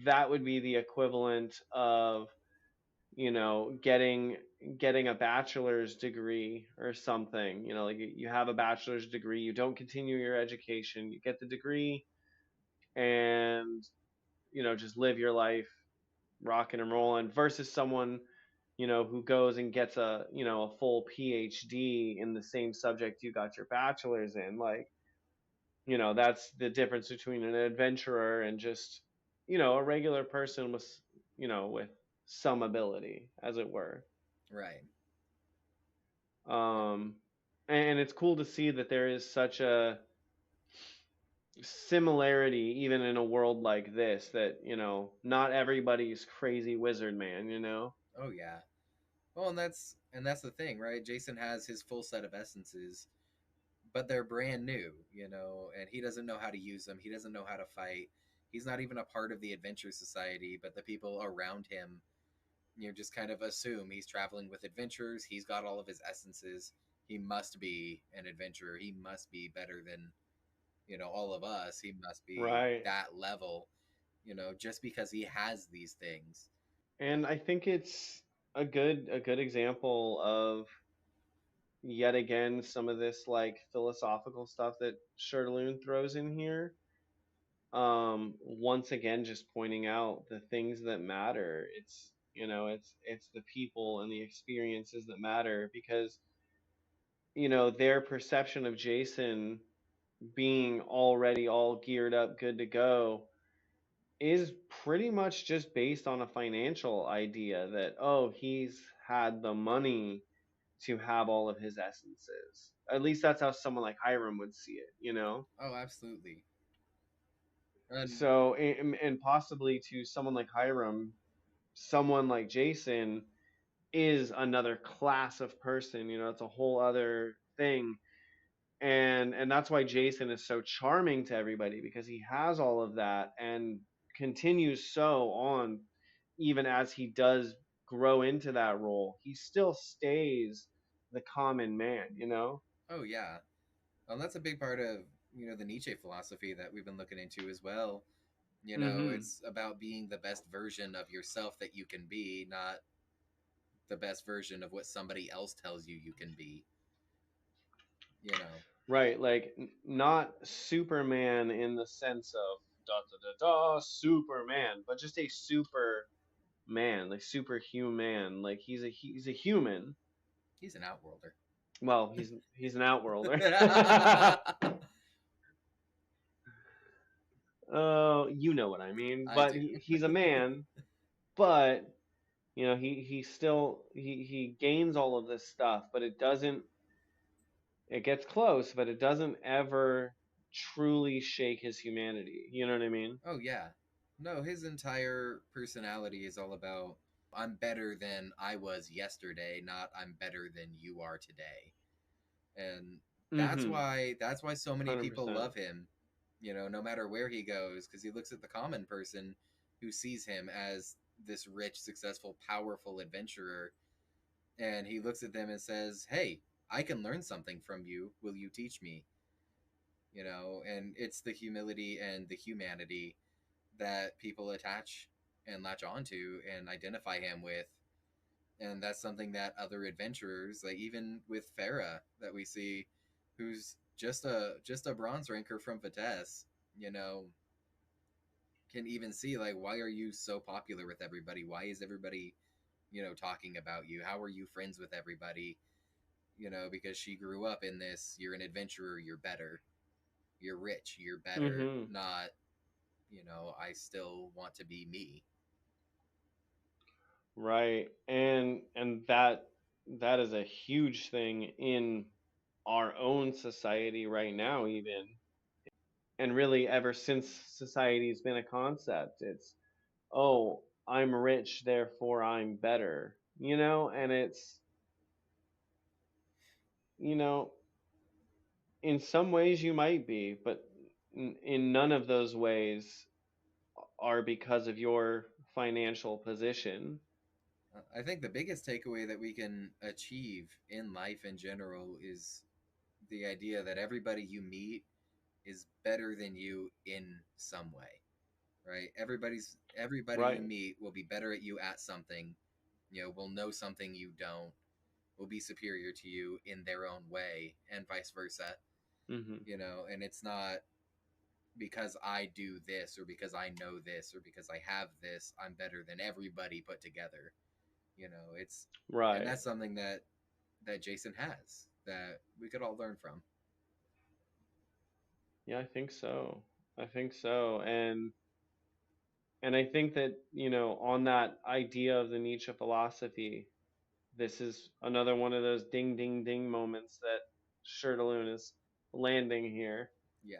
that would be the equivalent of, getting a bachelor's degree or something. Like you have a bachelor's degree, you don't continue your education, you get the degree, and just live your life rocking and rolling versus someone who goes and gets a full PhD in the same subject you got your bachelor's in. Like, that's the difference between an adventurer and just a regular person with some ability, as it were. Right. um and it's cool to see that there is such a similarity even in a world like this, that not everybody's crazy wizard man. Oh yeah. Well, and that's the thing, right? Jason has his full set of essences, but they're brand new, and he doesn't know how to use them. He doesn't know how to fight. He's not even a part of the adventure society, but the people around him, just kind of assume he's traveling with adventurers. He's got all of his essences. He must be an adventurer. He must be better than, all of us. He must be Right. that level, just because he has these things. And I think it's a good example of, yet again, some of this like philosophical stuff that Shirloon throws in here. Once again, just pointing out the things that matter. It's the people and the experiences that matter, because their perception of Jason being already all geared up, good to go, is pretty much just based on a financial idea that, oh, he's had the money to have all of his essences. At least that's how someone like Hiram would see it. Oh, absolutely. And So, and possibly to someone like Hiram, someone like Jason is another class of person. It's a whole other thing. And that's why Jason is so charming to everybody, because he has all of that and continues so on, even as he does grow into that role. He still stays the common man. oh yeah, that's a big part of the Nietzsche philosophy that we've been looking into as well. Mhm. It's about being the best version of yourself that you can be, not the best version of what somebody else tells you can be. You know. Right, like not Superman in the sense of da da da da Superman, but just a super man, like superhuman. Like he's a human. He's an outworlder. Well, he's an outworlder. I Oh, you know what I mean. But do. he's a man, but he still he gains all of this stuff, but it gets close, but it doesn't ever truly shake his humanity. You know what I mean? Oh yeah. No, his entire personality is all about I'm better than I was yesterday, not I'm better than you are today. And Mhm. that's why so many people 100%. love him, no matter where he goes, because he looks at the common person who sees him as this rich, successful, powerful adventurer, and he looks at them and says, "Hey, I can learn something from you. Will you teach me?" And it's the humility and the humanity that people attach and latch onto and identify him with. And that's something that other adventurers, like even with Farah that we see, who's just a bronze ranker from Vitesse, you know, can even see, like, why are you so popular with everybody? Why is everybody, talking about you? How are you friends with everybody? Because she grew up in this, you're an adventurer, you're better, you're rich, you're better, Mhm. not, I still want to be me. Right. And that is a huge thing in our own society right now, even. And really ever since society's been a concept. It's, oh, I'm rich, therefore I'm better. And it's, you know, in some ways you might be, but in none of those ways are because of your financial position. I think the biggest takeaway that we can achieve in life in general is the idea that everybody you meet is better than you in some way, right? Everybody you Right. meet will be better at you at something, will know something you don't, will be superior to you in their own way, and vice versa, Mhm. and it's not because I do this, or because I know this, or because I have this, I'm better than everybody put together. It's and Right. that's something that Jason has that we could all learn from. Yeah, I think so. I think so. And I think that, on that idea of the Nietzsche philosophy, this is another one of those ding ding ding moments that Shirtaloon is landing here. Yeah,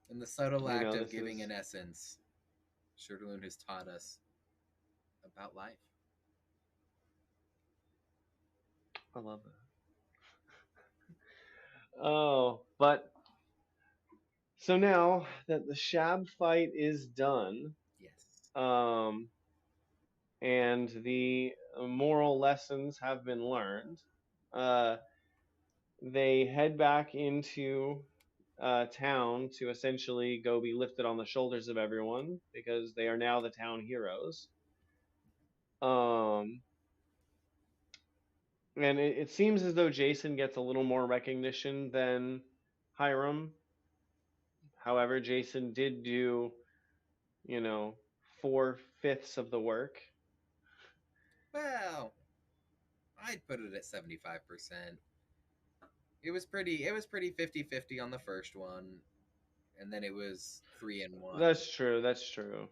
and the subtle act of This giving is an essence, Shirtaloon has taught us about life. I love that. Oh, but so now that the Shab fight is done, Yes. um, and the moral lessons have been learned, uh, they head back into town to essentially go be lifted on the shoulders of everyone because they are now the town heroes. Um, and it seems as though Jason gets a little more recognition than Hiram. However, Jason did do, you know, 4/5 of the work. Well, I'd put it at 75%. It was pretty 50-50 on the first one, and then it was 3-1. That's true. That's true.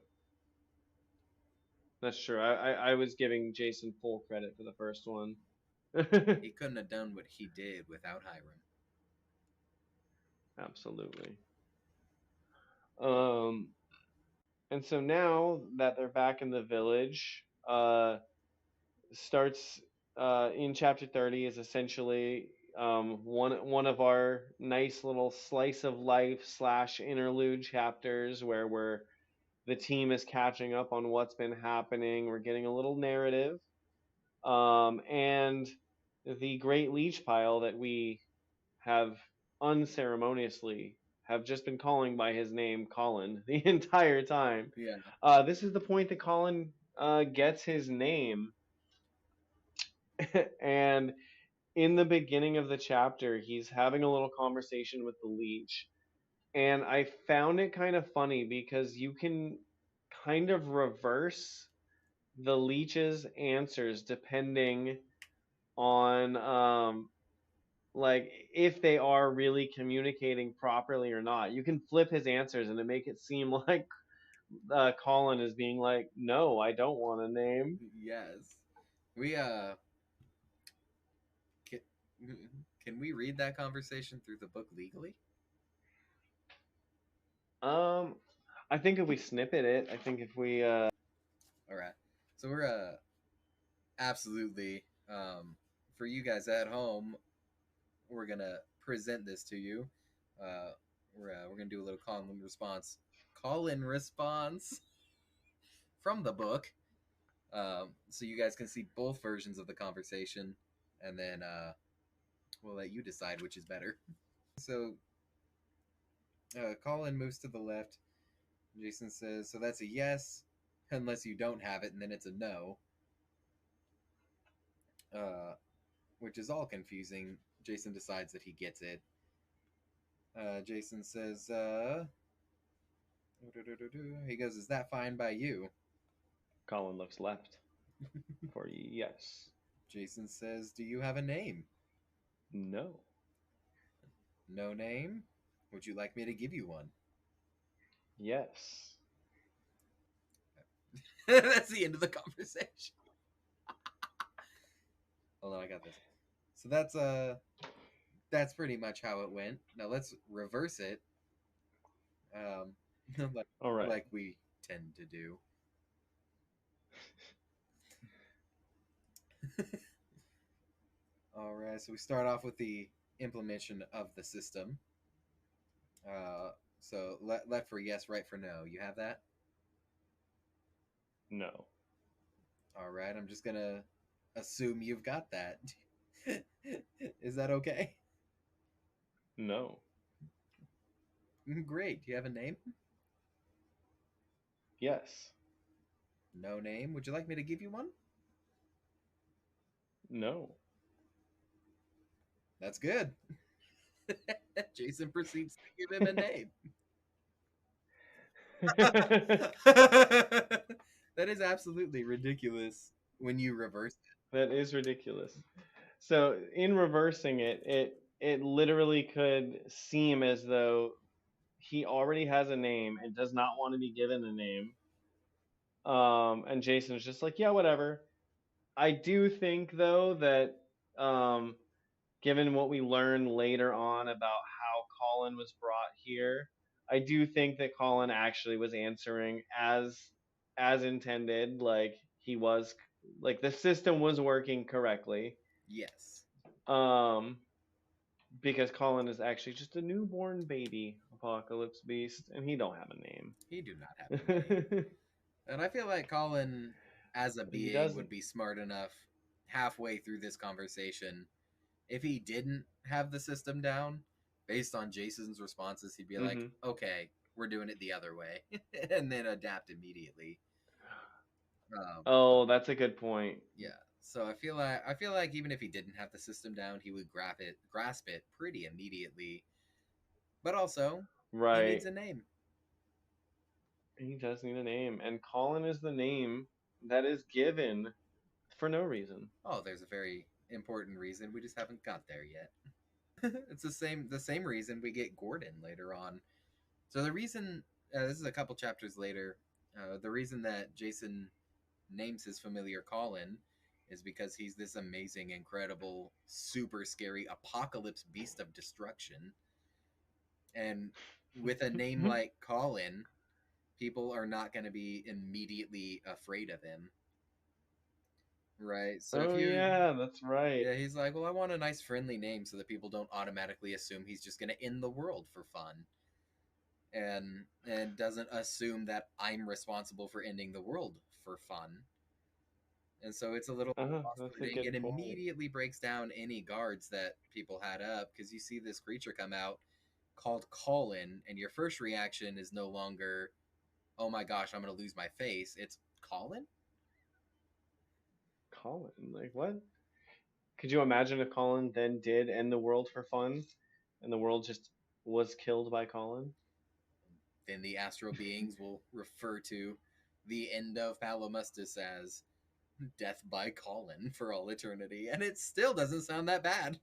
That's true. I was giving Jason full credit for the first one. He couldn't have done what he did without Hiram. Absolutely. Um, and so now that they're back in the village, starts in chapter 30 is essentially one of our nice little slice of life slash interlude chapters where the team is catching up on what's been happening. We're getting a little narrative, and the great leech pile that we have unceremoniously have just been calling by his name, Colin, the entire time. Yeah. This is the point that Colin gets his name. And in the beginning of the chapter, he's having a little conversation with the leech. And I found it kind of funny because you can kind of reverse the leech's answers depending on like if they are really communicating properly or not. You can flip his answers and it make it seem like Colin is being like, "No, I don't want a name." Yes. We can, can we read that conversation through the book legally? Um, I think if we snippet it, I think if we All right. So we're absolutely for you guys at home, we're gonna present this to you. We're gonna do a little call in response from the book, so you guys can see both versions of the conversation, and then we'll let you decide which is better. So Colin moves to the left. Jason says, "So that's a yes, unless you don't have it, and then it's a no." Uh, which is all confusing. Jason decides that he gets it. Jason says, he goes, "Is that fine by you?" Colin looks left for yes. Jason says, "Do you have a name?" No. No name? Would you like me to give you one? Yes. That's the end of the conversation. Hold on, I got this. So that's pretty much how it went. Now let's reverse it. Like, All right. like we tend to do. All right, so we start off with the implementation of the system. So left for yes, right for no. You have that? No. All right, I'm just gonna assume you've got that. Is that okay? No. Great. Do you have a name? Yes. No name. Would you like me to give you one? No. That's good. Jason proceeds to give him a name. That That is absolutely ridiculous when you reverse is ridiculous. So in reversing it, it literally could seem as though he already has a name and does not want to be given a name. And Jason's just like, yeah, whatever. I do think though that um, given what we learn later on about how Colin was brought here, I do think that Colin actually was answering as intended, like he was, like the system was working correctly. it. Yes. Um, because Colin is actually just a newborn baby apocalypse beast, and he don't have a name. He do not have a name. And I feel like Colin, as a He being, would doesn't. be smart enough halfway through this conversation. If he didn't have the system down, based on Jason's responses, he'd be like, Hmm. okay, we're doing it the other way. And then adapt immediately. Um, Oh, that's a good point. yeah. So I feel like even if he didn't have the system down, he would grasp it pretty immediately. But also, he needs Right. a name. He does need a name, and Colin is the name that is given for no reason. Oh, there's a very important reason. We just haven't got there yet. It's the same reason we get Gordon later on. So the reason this is a couple chapters later. The reason that Jason names his familiar Colin is because he's this amazing, incredible, super scary apocalypse beast of destruction. And with a name like Colin, people are not going to be immediately afraid of him, right? So if Oh you yeah, that's right. Yeah, he's like, well, I want a nice friendly name so that people don't automatically assume he's just going to end the world for fun, and doesn't assume that I'm responsible for ending the world for fun. And so it's a little That's a off-putting. good It point. immediately breaks down any guards that people had up because you see this creature come out called Colin, and your first reaction is no longer, "Oh my gosh, I'm going to lose my face." It's Colin. Colin, like what? Could you imagine if Colin then did end the world for fun, and the world just was killed by Colin? Then the astral beings will refer to the end of Palomustus as death by Colin for all eternity, and it still doesn't sound that bad.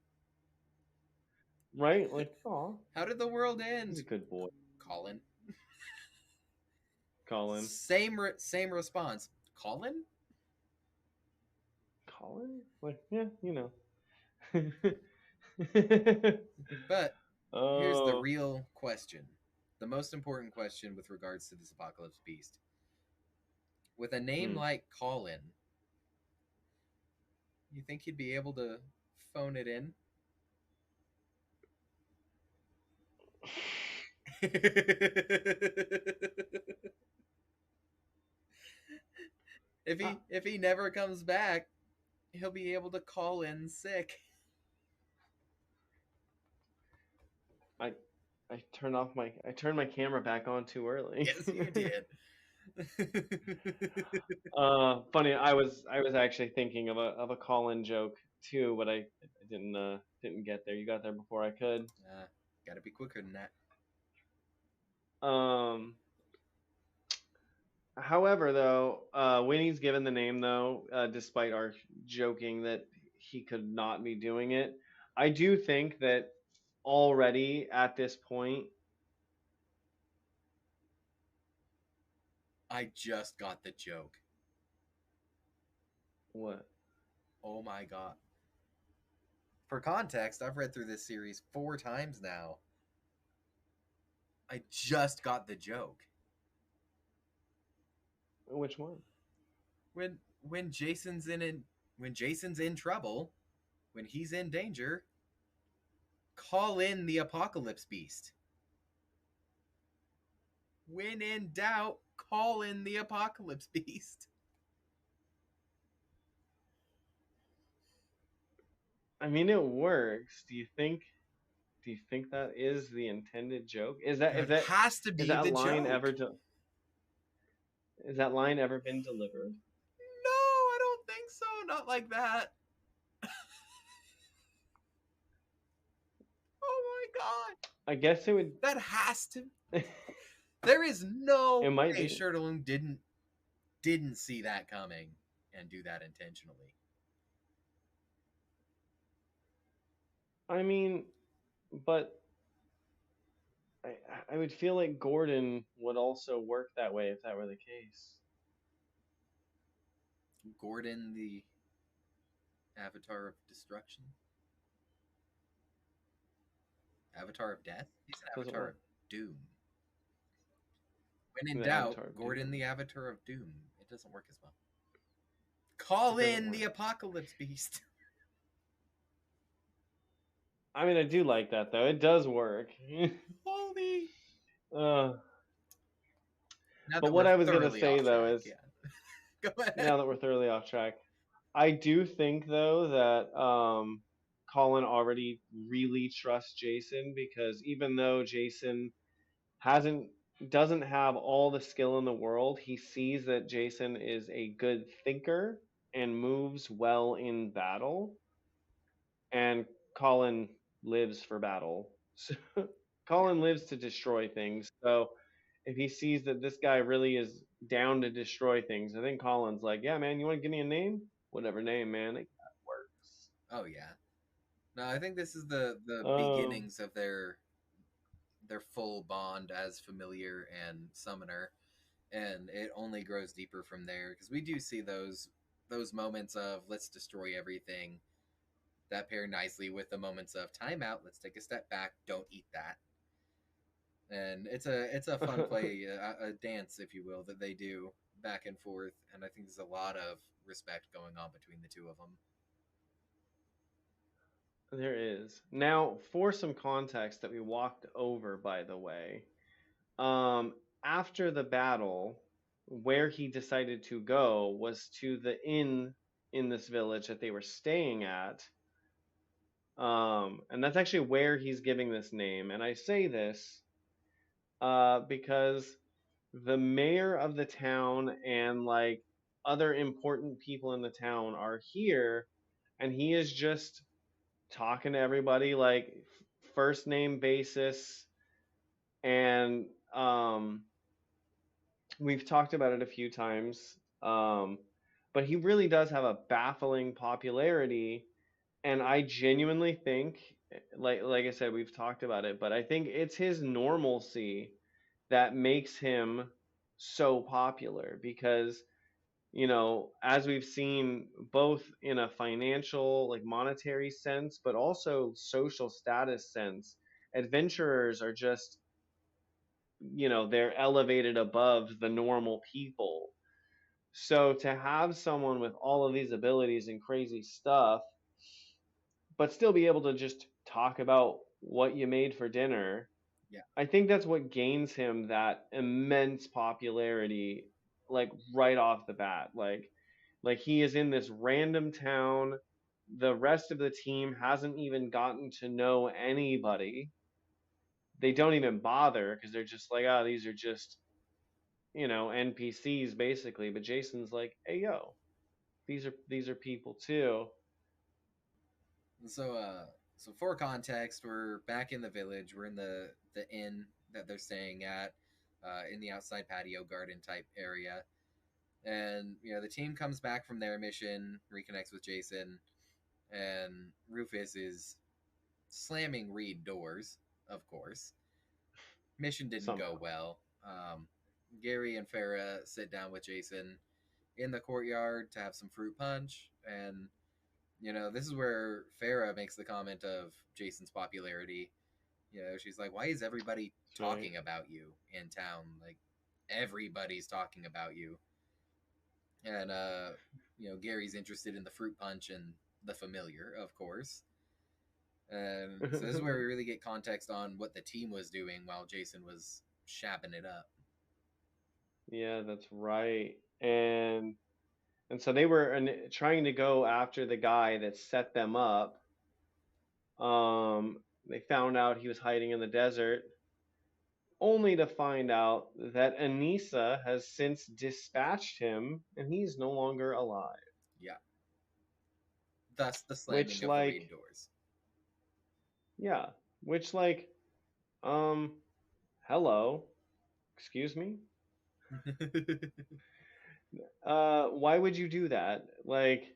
Right? Like, oh, How did the world he's end? a good boy, Colin. Colin. Same response. Colin? Colin? Like, yeah, you know. But here's the Oh. real question. The most important question with regards to this apocalypse beast. With a name Hmm. like Colin, you think he'd be able to phone it in? if I, he never comes back, he'll be able to call in sick. I I turned my camera back on too early. Yes, you did. Funny, I was actually thinking of a Colin joke too, but I didn't get there. You got there before I could. Gotta be quicker than that. Um, However, though, when he's given the name, though, despite our joking that he could not be doing it, I do think that already at this point, I just got the joke. what? Oh my god. For context, I've read through this series 4 times now. I just got the joke. Which one? When Jason's in trouble, when he's in danger, call in the apocalypse beast. When in doubt, call in the apocalypse beast. I mean, it works. Do you think that is the intended joke? That has to is be that the line joke. is that line ever been delivered? No, I don't think so. Not like that. Oh my on. I guess it would. That has to. There is no It might way be. Shirtaloon didn't see that coming and do that intentionally. I mean, but I I would feel like Gordon would also work that way if that were the case. Gordon, the Avatar of Destruction, Avatar of Death. He's an Doesn't Avatar of work. Doom. When in The doubt, Avatar of Gordon, Doom. the Avatar of Doom. It doesn't work as well. Call It doesn't in the work. Apocalypse Beast. I mean, I do like that though. It does work. Holy. uh, Now but that what we're I was gonna thoroughly say off though track, is, yeah. Go ahead. now that we're thoroughly off track, I do think though that Colin already really trusts Jason, because even though Jason hasn't doesn't have all the skill in the world, he sees that Jason is a good thinker and moves well in battle, and Colin lives for battle. So Yeah. Colin lives to destroy things. So if he sees that this guy really is down to destroy things, I think Colin's like, yeah, man, you want to give me a name? Whatever name, man. That works. Oh yeah. No, I think this is the Um, beginnings of their full bond as familiar and summoner, and it only grows deeper from there because we do see those moments of let's destroy everything that pair nicely with the moments of time out, let's take a step back, don't eat that. And it's a fun play, a dance, if you will, that they do back and forth, and I think there's a lot of respect going on between the two of them. there is. Now, for some context that we walked over, by the way, um, after the battle, where he decided to go was to the inn in this village that they were staying at. And that's actually where he's giving this name. And I say this because the mayor of the town and like other important people in the town are here, and he is just talking to everybody like first name basis. And we've talked about it a few times. But he really does have a baffling popularity, and I genuinely think, like I said, we've talked about it, but I think it's his normalcy that makes him so popular, because as we've seen, both in a financial, like monetary sense, but also social status sense, adventurers are just, they're elevated above the normal people. So to have someone with all of these abilities and crazy stuff, but still be able to just talk about what you made for dinner, Yeah. I think that's what gains him that immense popularity, like right off the bat. Like he is in this random town. The rest of the team hasn't even gotten to know anybody. They don't even bother because they're just like, oh, these are just, NPCs basically. But Jason's like, hey yo, these are people too. So so for context, we're back in the village. We're in the inn that they're staying at, in the outside patio garden type area. And the team comes back from their mission, reconnects with Jason, and Rufus is slamming Reed doors, of course. Mission didn't go Somehow. well. Gary and Farah sit down with Jason in the courtyard to have some fruit punch, and this is where Farah makes the comment of Jason's popularity. She's like, "Why is everybody That's right. talking about you in town? Like, everybody's talking about you." And Gary's interested in the fruit punch and the familiar, of course. And so this is where we really get context on what the team was doing while Jason was shabbing it up. Yeah, that's right. And so they were trying to go after the guy that set them up. They found out he was hiding in the desert, only to find out that Anissa has since dispatched him and he's no longer alive. Yeah. Thus the slamming Which, of the raid like, doors. yeah, which, like, Um, hello. Excuse me? Why would you do that? Like,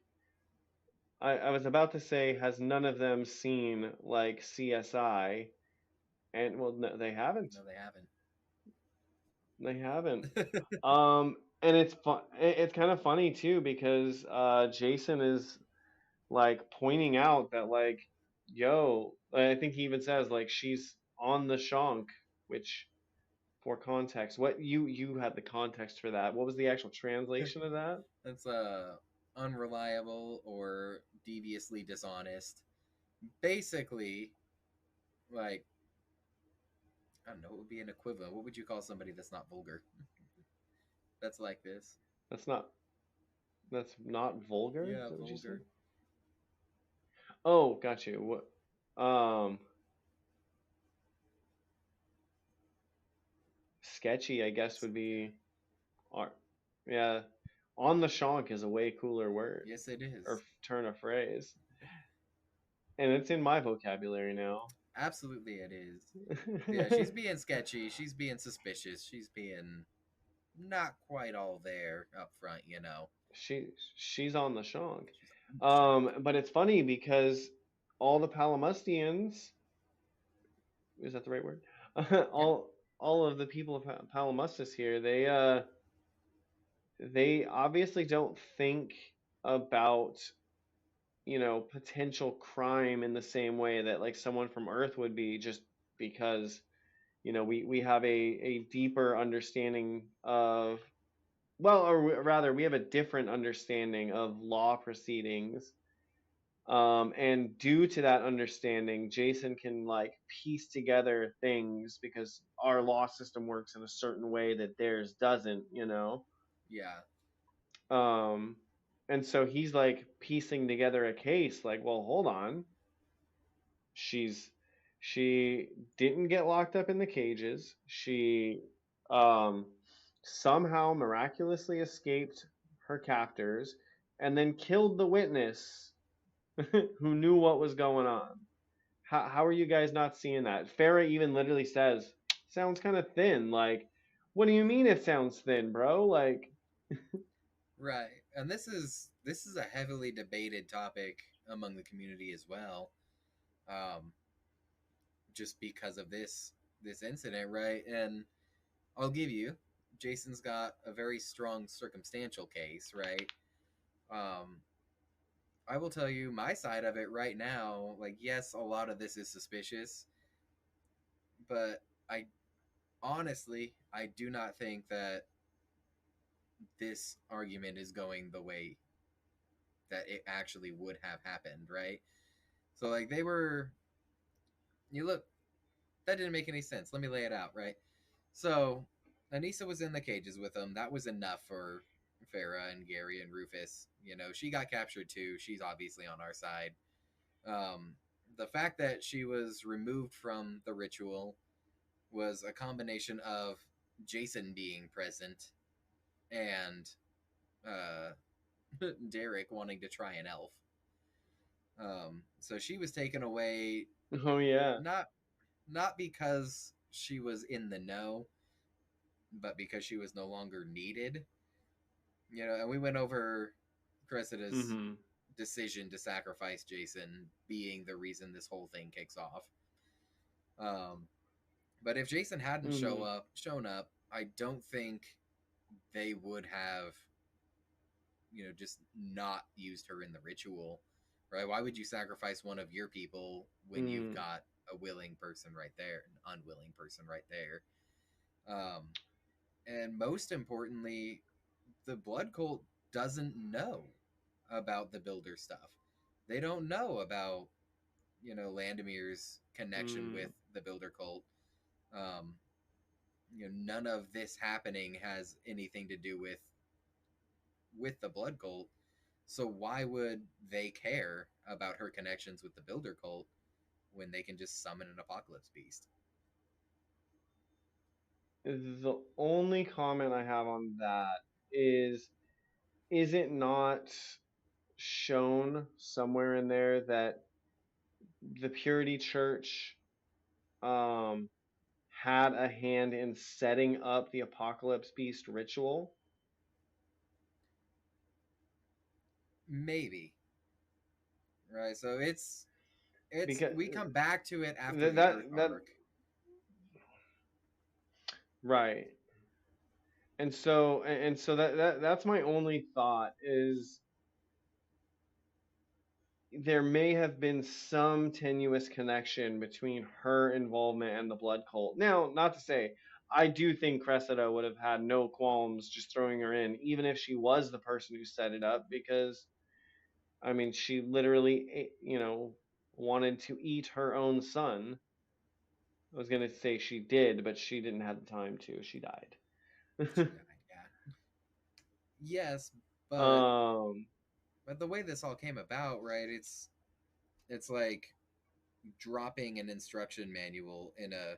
I was about to say, has none of them seen like CSI? And well, no, they haven't. No, they haven't. They haven't. And it's fun. It's kind of funny too because Jason is like pointing out that like, yo, I think he even says like she's on the shonk, which for context, what you had the context for that. What was the actual translation of that? That's unreliable or deviously dishonest. Basically, like I don't know, what would be an equivalent? What would you call somebody that's not vulgar? That's like this. That's not that's not vulgar. Is Yeah, that what you said? vulgar. Oh, got you. What? Sketchy, I guess would be. Ar- Yeah, on the shonk is a way cooler word Yes, it or is. turn of phrase, and it's in my vocabulary now. Absolutely, it is. Yeah, she's being sketchy. She's being suspicious. She's being not quite all there up front, you know. she she's on the shonk. She's on the shop. But it's funny because all the Palimustians, is that the right word? Yeah, All of the people of Palimustis here, they obviously don't think about potential crime in the same way that like someone from Earth would be, just because we have a deeper understanding of, well, or rather we have a different understanding of law proceedings. And due to that understanding, Jason can like piece together things because our law system works in a certain way that theirs doesn't. yeah, Um, and so he's like piecing together a case like, well, hold on. She's she didn't get locked up in the cages. She um somehow miraculously escaped her captors and then killed the witness who knew what was going on. How are you guys not seeing that? Farah even literally says, "Sounds kind of thin." Like, what do you mean it sounds thin, bro? Like, right. And this is a heavily debated topic among the community as well. Um, just because of this incident, right? And I'll give you, Jason's got a very strong circumstantial case, right? Um, I will tell you my side of it right now. Like, yes, a lot of this is suspicious, but I do not think that this argument is going the way that it actually would have happened, right? So, like, you look, that didn't make any sense. Let me lay it out, right? So, Anissa was in the cages with them. That was enough for Farah and Gary and Rufus. You know, she got captured too. She's obviously on our side. Um, the fact that she was removed from the ritual was a combination of Jason being present and uh, Derek wanting to try an elf. So she was taken away oh yeah. not not because she was in the know, but because she was no longer needed. You know, and we went over Cressida's Mm-hmm. decision to sacrifice Jason being the reason this whole thing kicks off. Um, but if Jason hadn't Mm-hmm. shown up, I don't think they would have, just not used her in the ritual, right? Why would you sacrifice one of your people when you've Mm. got a willing person right there, an unwilling person right there? Um, and most importantly, the blood cult doesn't know about the builder stuff. They don't know about, Landomir's connection Mm. with the builder cult. Um, none of this happening has anything to do with the blood cult. So why would they care about her connections with the builder cult when they can just summon an apocalypse beast? The only comment I have on that is it not shown somewhere in there that the Purity Church, um, had a hand in setting up the Apocalypse Beast ritual? Maybe, right? So it's Because we come back to it after that the Earth that arc. right. And so that's my only thought is there may have been some tenuous connection between her involvement and the blood cult. Now, not to say I do think Cressida would have had no qualms just throwing her in, even if she was the person who set it up, because I mean, she literally, wanted to eat her own son. I was gonna say she did, but she didn't have the time to. She died. She died. Yeah. Yes, but um, the way this all came about, right? It's like dropping an instruction manual in a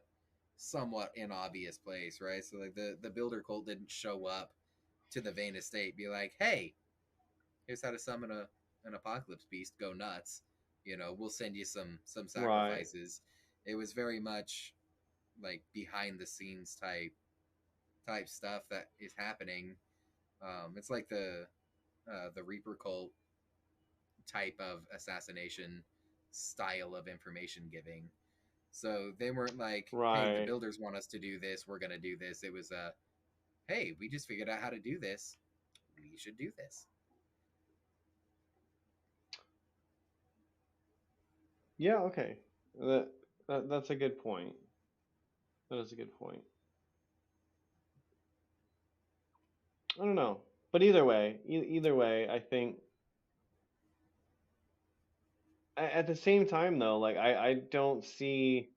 somewhat inobvious place, right? So like the builder cult didn't show up to the Vane estate, be like, "Hey, here's how to summon an apocalypse beast. Go nuts. We'll send you some right, sacrifices." It was very much like behind the scenes type stuff that is happening. It's like the Reaper cult type of assassination style of information giving. So they weren't like, "Hey, the right. builders want us to do this. We're gonna do this." It was "Hey, we just figured out how to do this. We should do this." Yeah, okay. That, that's a good point. That is a good point. I don't know, but either way, I think at the same time though, like I don't see,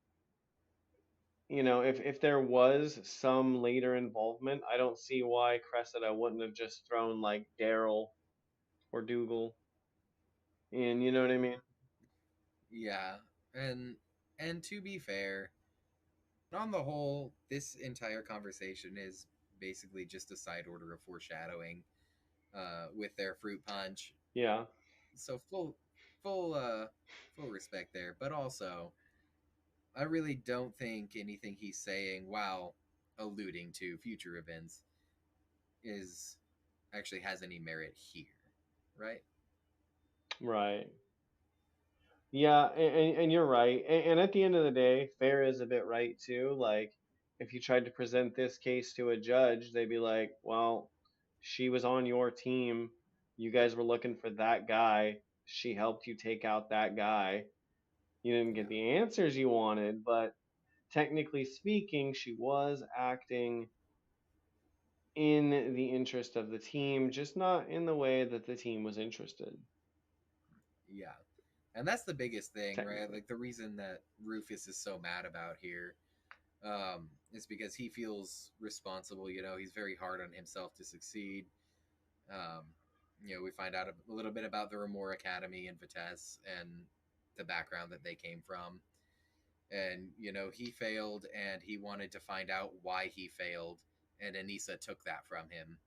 if there was some later involvement, I don't see why Cressida wouldn't have just thrown like Daryl or Dougal in. You know what I mean? Yeah, and to be fair, on the whole, this entire conversation is basically just a side order of foreshadowing with their fruit punch. Yeah, So full full respect there, but also I really don't think anything he's saying while alluding to future events is actually has any merit here, right? right. Yeah, and you're right. And at the end of the day, fair is a bit right too. Like, if you tried to present this case to a judge, they'd be like, well, she was on your team. You guys were looking for that guy. She helped you take out that guy. You didn't Yeah. get the answers you wanted, but technically speaking, she was acting in the interest of the team, just not in the way that the team was interested, Yeah. And that's the biggest thing, right? technically. Like the reason that Rufus is so mad about here is because he feels responsible. He's very hard on himself to succeed. Um, we find out a little bit about the Remor Academy and Vitesse and the background that they came from. And, he failed and he wanted to find out why he failed. And Anissa took that from him.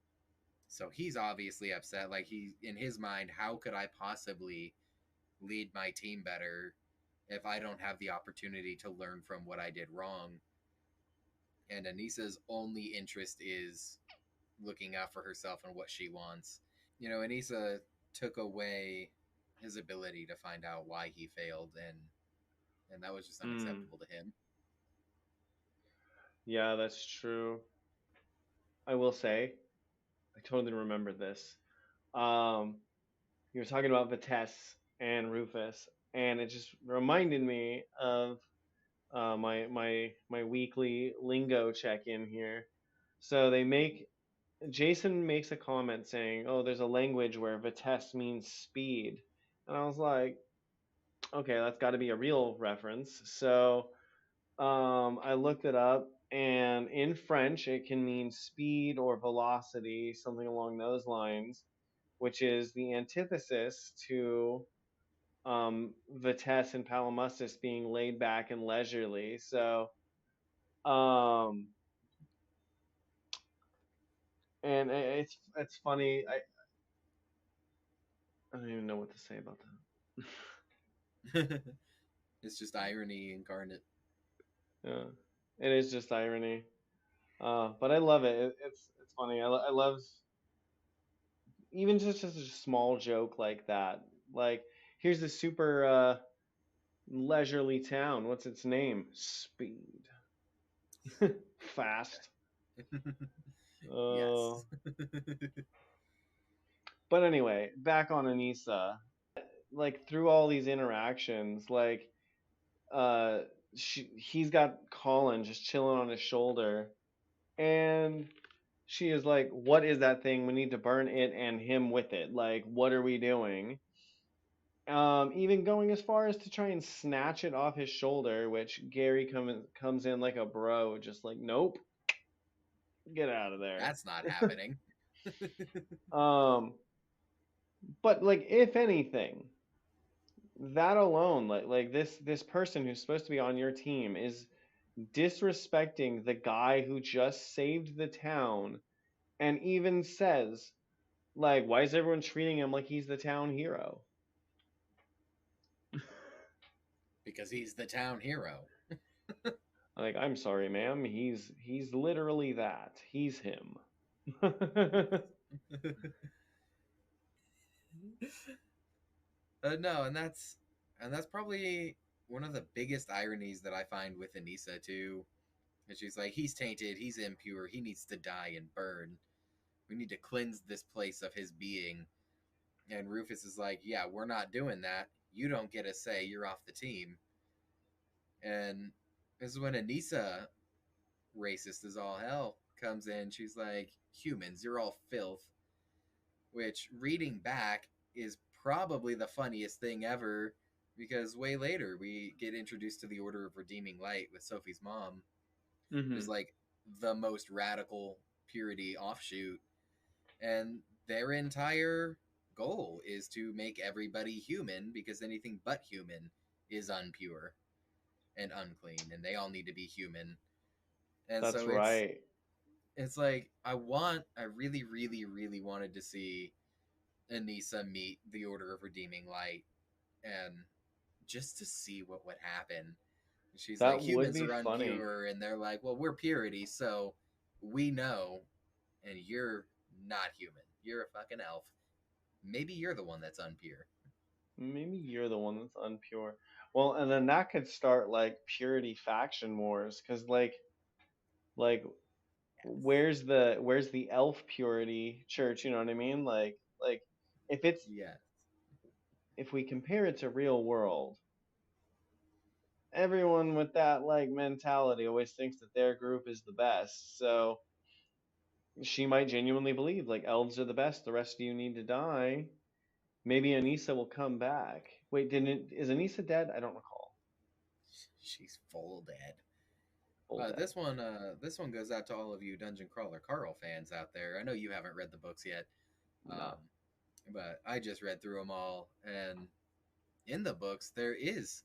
So he's obviously upset. Like, in his mind, how could I possibly lead my team better if I don't have the opportunity to learn from what I did wrong? And Anissa's only interest is looking out for herself and what she wants. Anissa took away his ability to find out why he failed, and that was just Mm, unacceptable to him. yeah, that's true. I will say, I totally remember this. Um, you were talking about Vitesse and Rufus, and it just reminded me of my weekly lingo check in here. So Jason makes a comment saying, "Oh, there's a language where Vitesse means speed," and I was like, "Okay, that's got to be a real reference." So I looked it up, and in French, it can mean speed or velocity, something along those lines, which is the antithesis to Vitesse and Palimpsest being laid back and leisurely. So, um, and it's funny. I don't even know what to say about It's just irony incarnate. that. Yeah. It is just irony. But I love it. It's funny. I love even just a small joke like that. Like here's the super leisurely town. What's its name? Speed. Fast. Uh, Yes. but anyway, back on Anissa. Like through all these interactions, like uh, he's got Colin just chilling on his shoulder, and she is like, "What is that thing? We need to burn it and him with it. Like, what are we doing?" Even going as far as to try and snatch it off his shoulder, which Gary comes in like a bro, just like, "Nope, get out of there." That's not happening. Um, but like, if anything, that alone, like this person who's supposed to be on your team is disrespecting the guy who just saved the town, and even says, like, why is everyone treating him like he's the town hero? Because he's the town hero. Like, I'm sorry, ma'am, he's literally that. He's him. No, and that's probably one of the biggest ironies that I find with Anissa too. And she's like, he's tainted, he's impure, he needs to die and burn. We need to cleanse this place of his being. And Rufus is like, yeah, we're not doing that. You don't get a say. You're off the team. And this is when Anissa, racist as all hell, comes in. She's like, humans, you're all filth. Which, reading back, is probably the funniest thing ever because way later we get introduced to the Order of Redeeming Light with Sophie's mom, who's Hmm. like the most radical purity offshoot. And their entire goal is to make everybody human because anything but human is unpure and unclean, and they all need to be human. And That's so it's right. it's like I really, really, really wanted to see Anissa meet the Order of Redeeming Light and just to see what would happen. She's like, That would humans be are funny. unpure, and they're like, well, we're purity, so we know, and you're not human. You're a fucking elf. Maybe you're the one that's unpure. Maybe you're the one that's unpure. Well, and then that could start like purity faction wars, because like where's the elf purity church? You know what I mean? Like if it's Yes. if we compare it to real world, everyone with that like mentality always thinks that their group is the best. So she might genuinely believe like elves are the best. The rest of you need to die. Maybe Anissa will come back. Wait, didn't is Anissa dead? I don't recall. She's full dead. Full dead. This one goes out to all of you Dungeon Crawler Carl fans out there. I know you haven't read the books yet, No. um, but I just read through them all, and in the books there is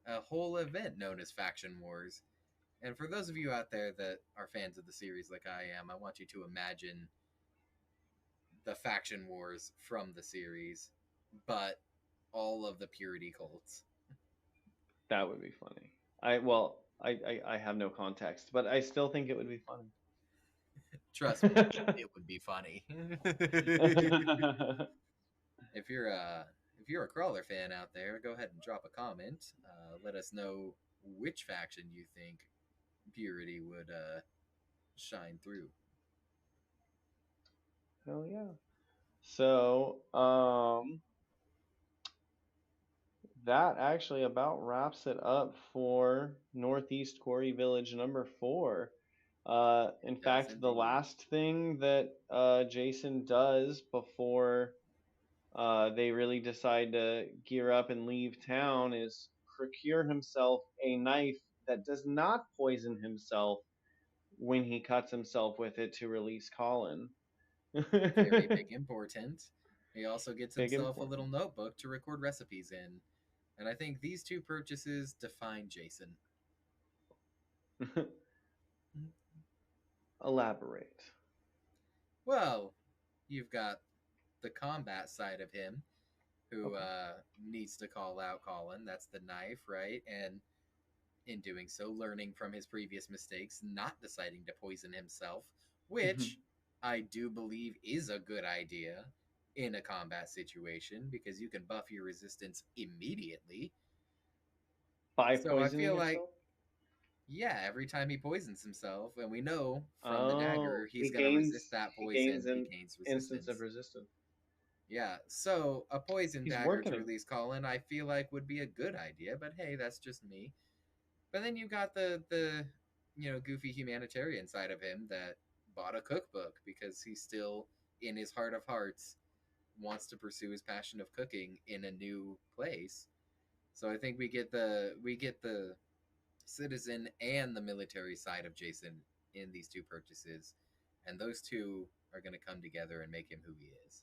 a whole event known as Faction Wars. And for those of you out there that are fans of the series like I am, I want you to imagine the Faction Wars from the series, but all of the purity cults. That would be funny. I have no context, but I still think it would be funny. Trust me, it would be funny. if you're a if you're a crawler fan out there, go ahead and drop a comment. Let us know which faction you think purity would shine through. Hell yeah. So, that actually about wraps it up for Northeast Quarry Village number 4. In It does fact, the indeed. last thing that Jason does before they really decide to gear up and leave town is procure himself a knife that does not poison himself when he cuts himself with it to release Colin. Very big important. He also gets Big himself a important. little notebook to record recipes in. And I think these two purchases define Jason. Elaborate. Well, you've got the combat side of him, who Okay. needs to call out Colin. That's the knife, right? And in doing so, learning from his previous mistakes, not deciding to poison himself, which I do believe is a good idea in a combat situation because you can buff your resistance immediately. By So I poisoning feel like, yourself? yeah, every time he poisons himself, and we know from the dagger Oh, he's going to resist that he gains poison, he an gains instance of resistance. resistance. Yeah, so a poison He's dagger working to him. release Colin, I feel like would be a good idea, but hey, that's just me. But then you got the goofy humanitarian side of him that bought a cookbook because he still, in his heart of hearts, wants to pursue his passion of cooking in a new place. So I think we get the citizen and the military side of Jason in these two purchases, and those two are going to come together and make him who he is.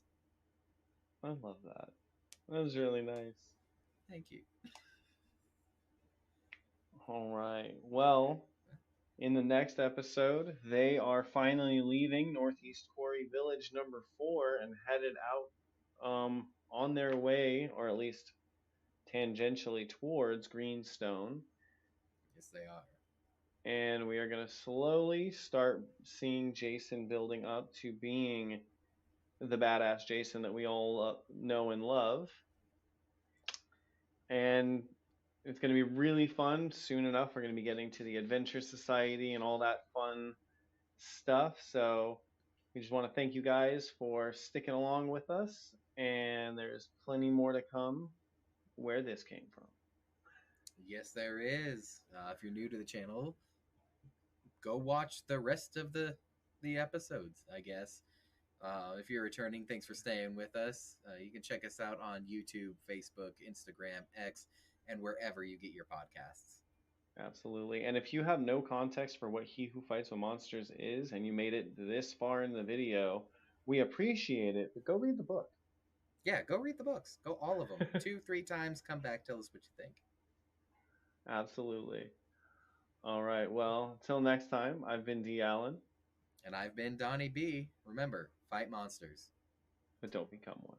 I love that. That was really nice. Thank you. All right. Well, in the next episode, they are finally leaving Northeast Quarry Village number 4 and headed out on their way, or at least tangentially towards Greenstone. Yes, they are. And we are going to slowly start seeing Jason building up to being the badass Jason that we all know and love. And it's going to be really fun. Soon enough, we're going to be getting to the Adventure Society and all that fun stuff. So we just want to thank you guys for sticking along with us. And there's plenty more to come where this came from. Yes, there is. If you're new to the channel, go watch the rest of the episodes. I guess. If you're returning, thanks for staying with us. You can check us out on YouTube, Facebook, Instagram, X, and wherever you get your podcasts. Absolutely. And if you have no context for what He Who Fights with Monsters is, and you made it this far in the video, we appreciate it, but go read the book. Yeah, go read the books. Go all of them. 2, 3 times. Come back. Tell us what you think. Absolutely. All right. Well, till next time, I've been D. Allen, And I've been Donnie B. Remember, fight monsters. but don't become one.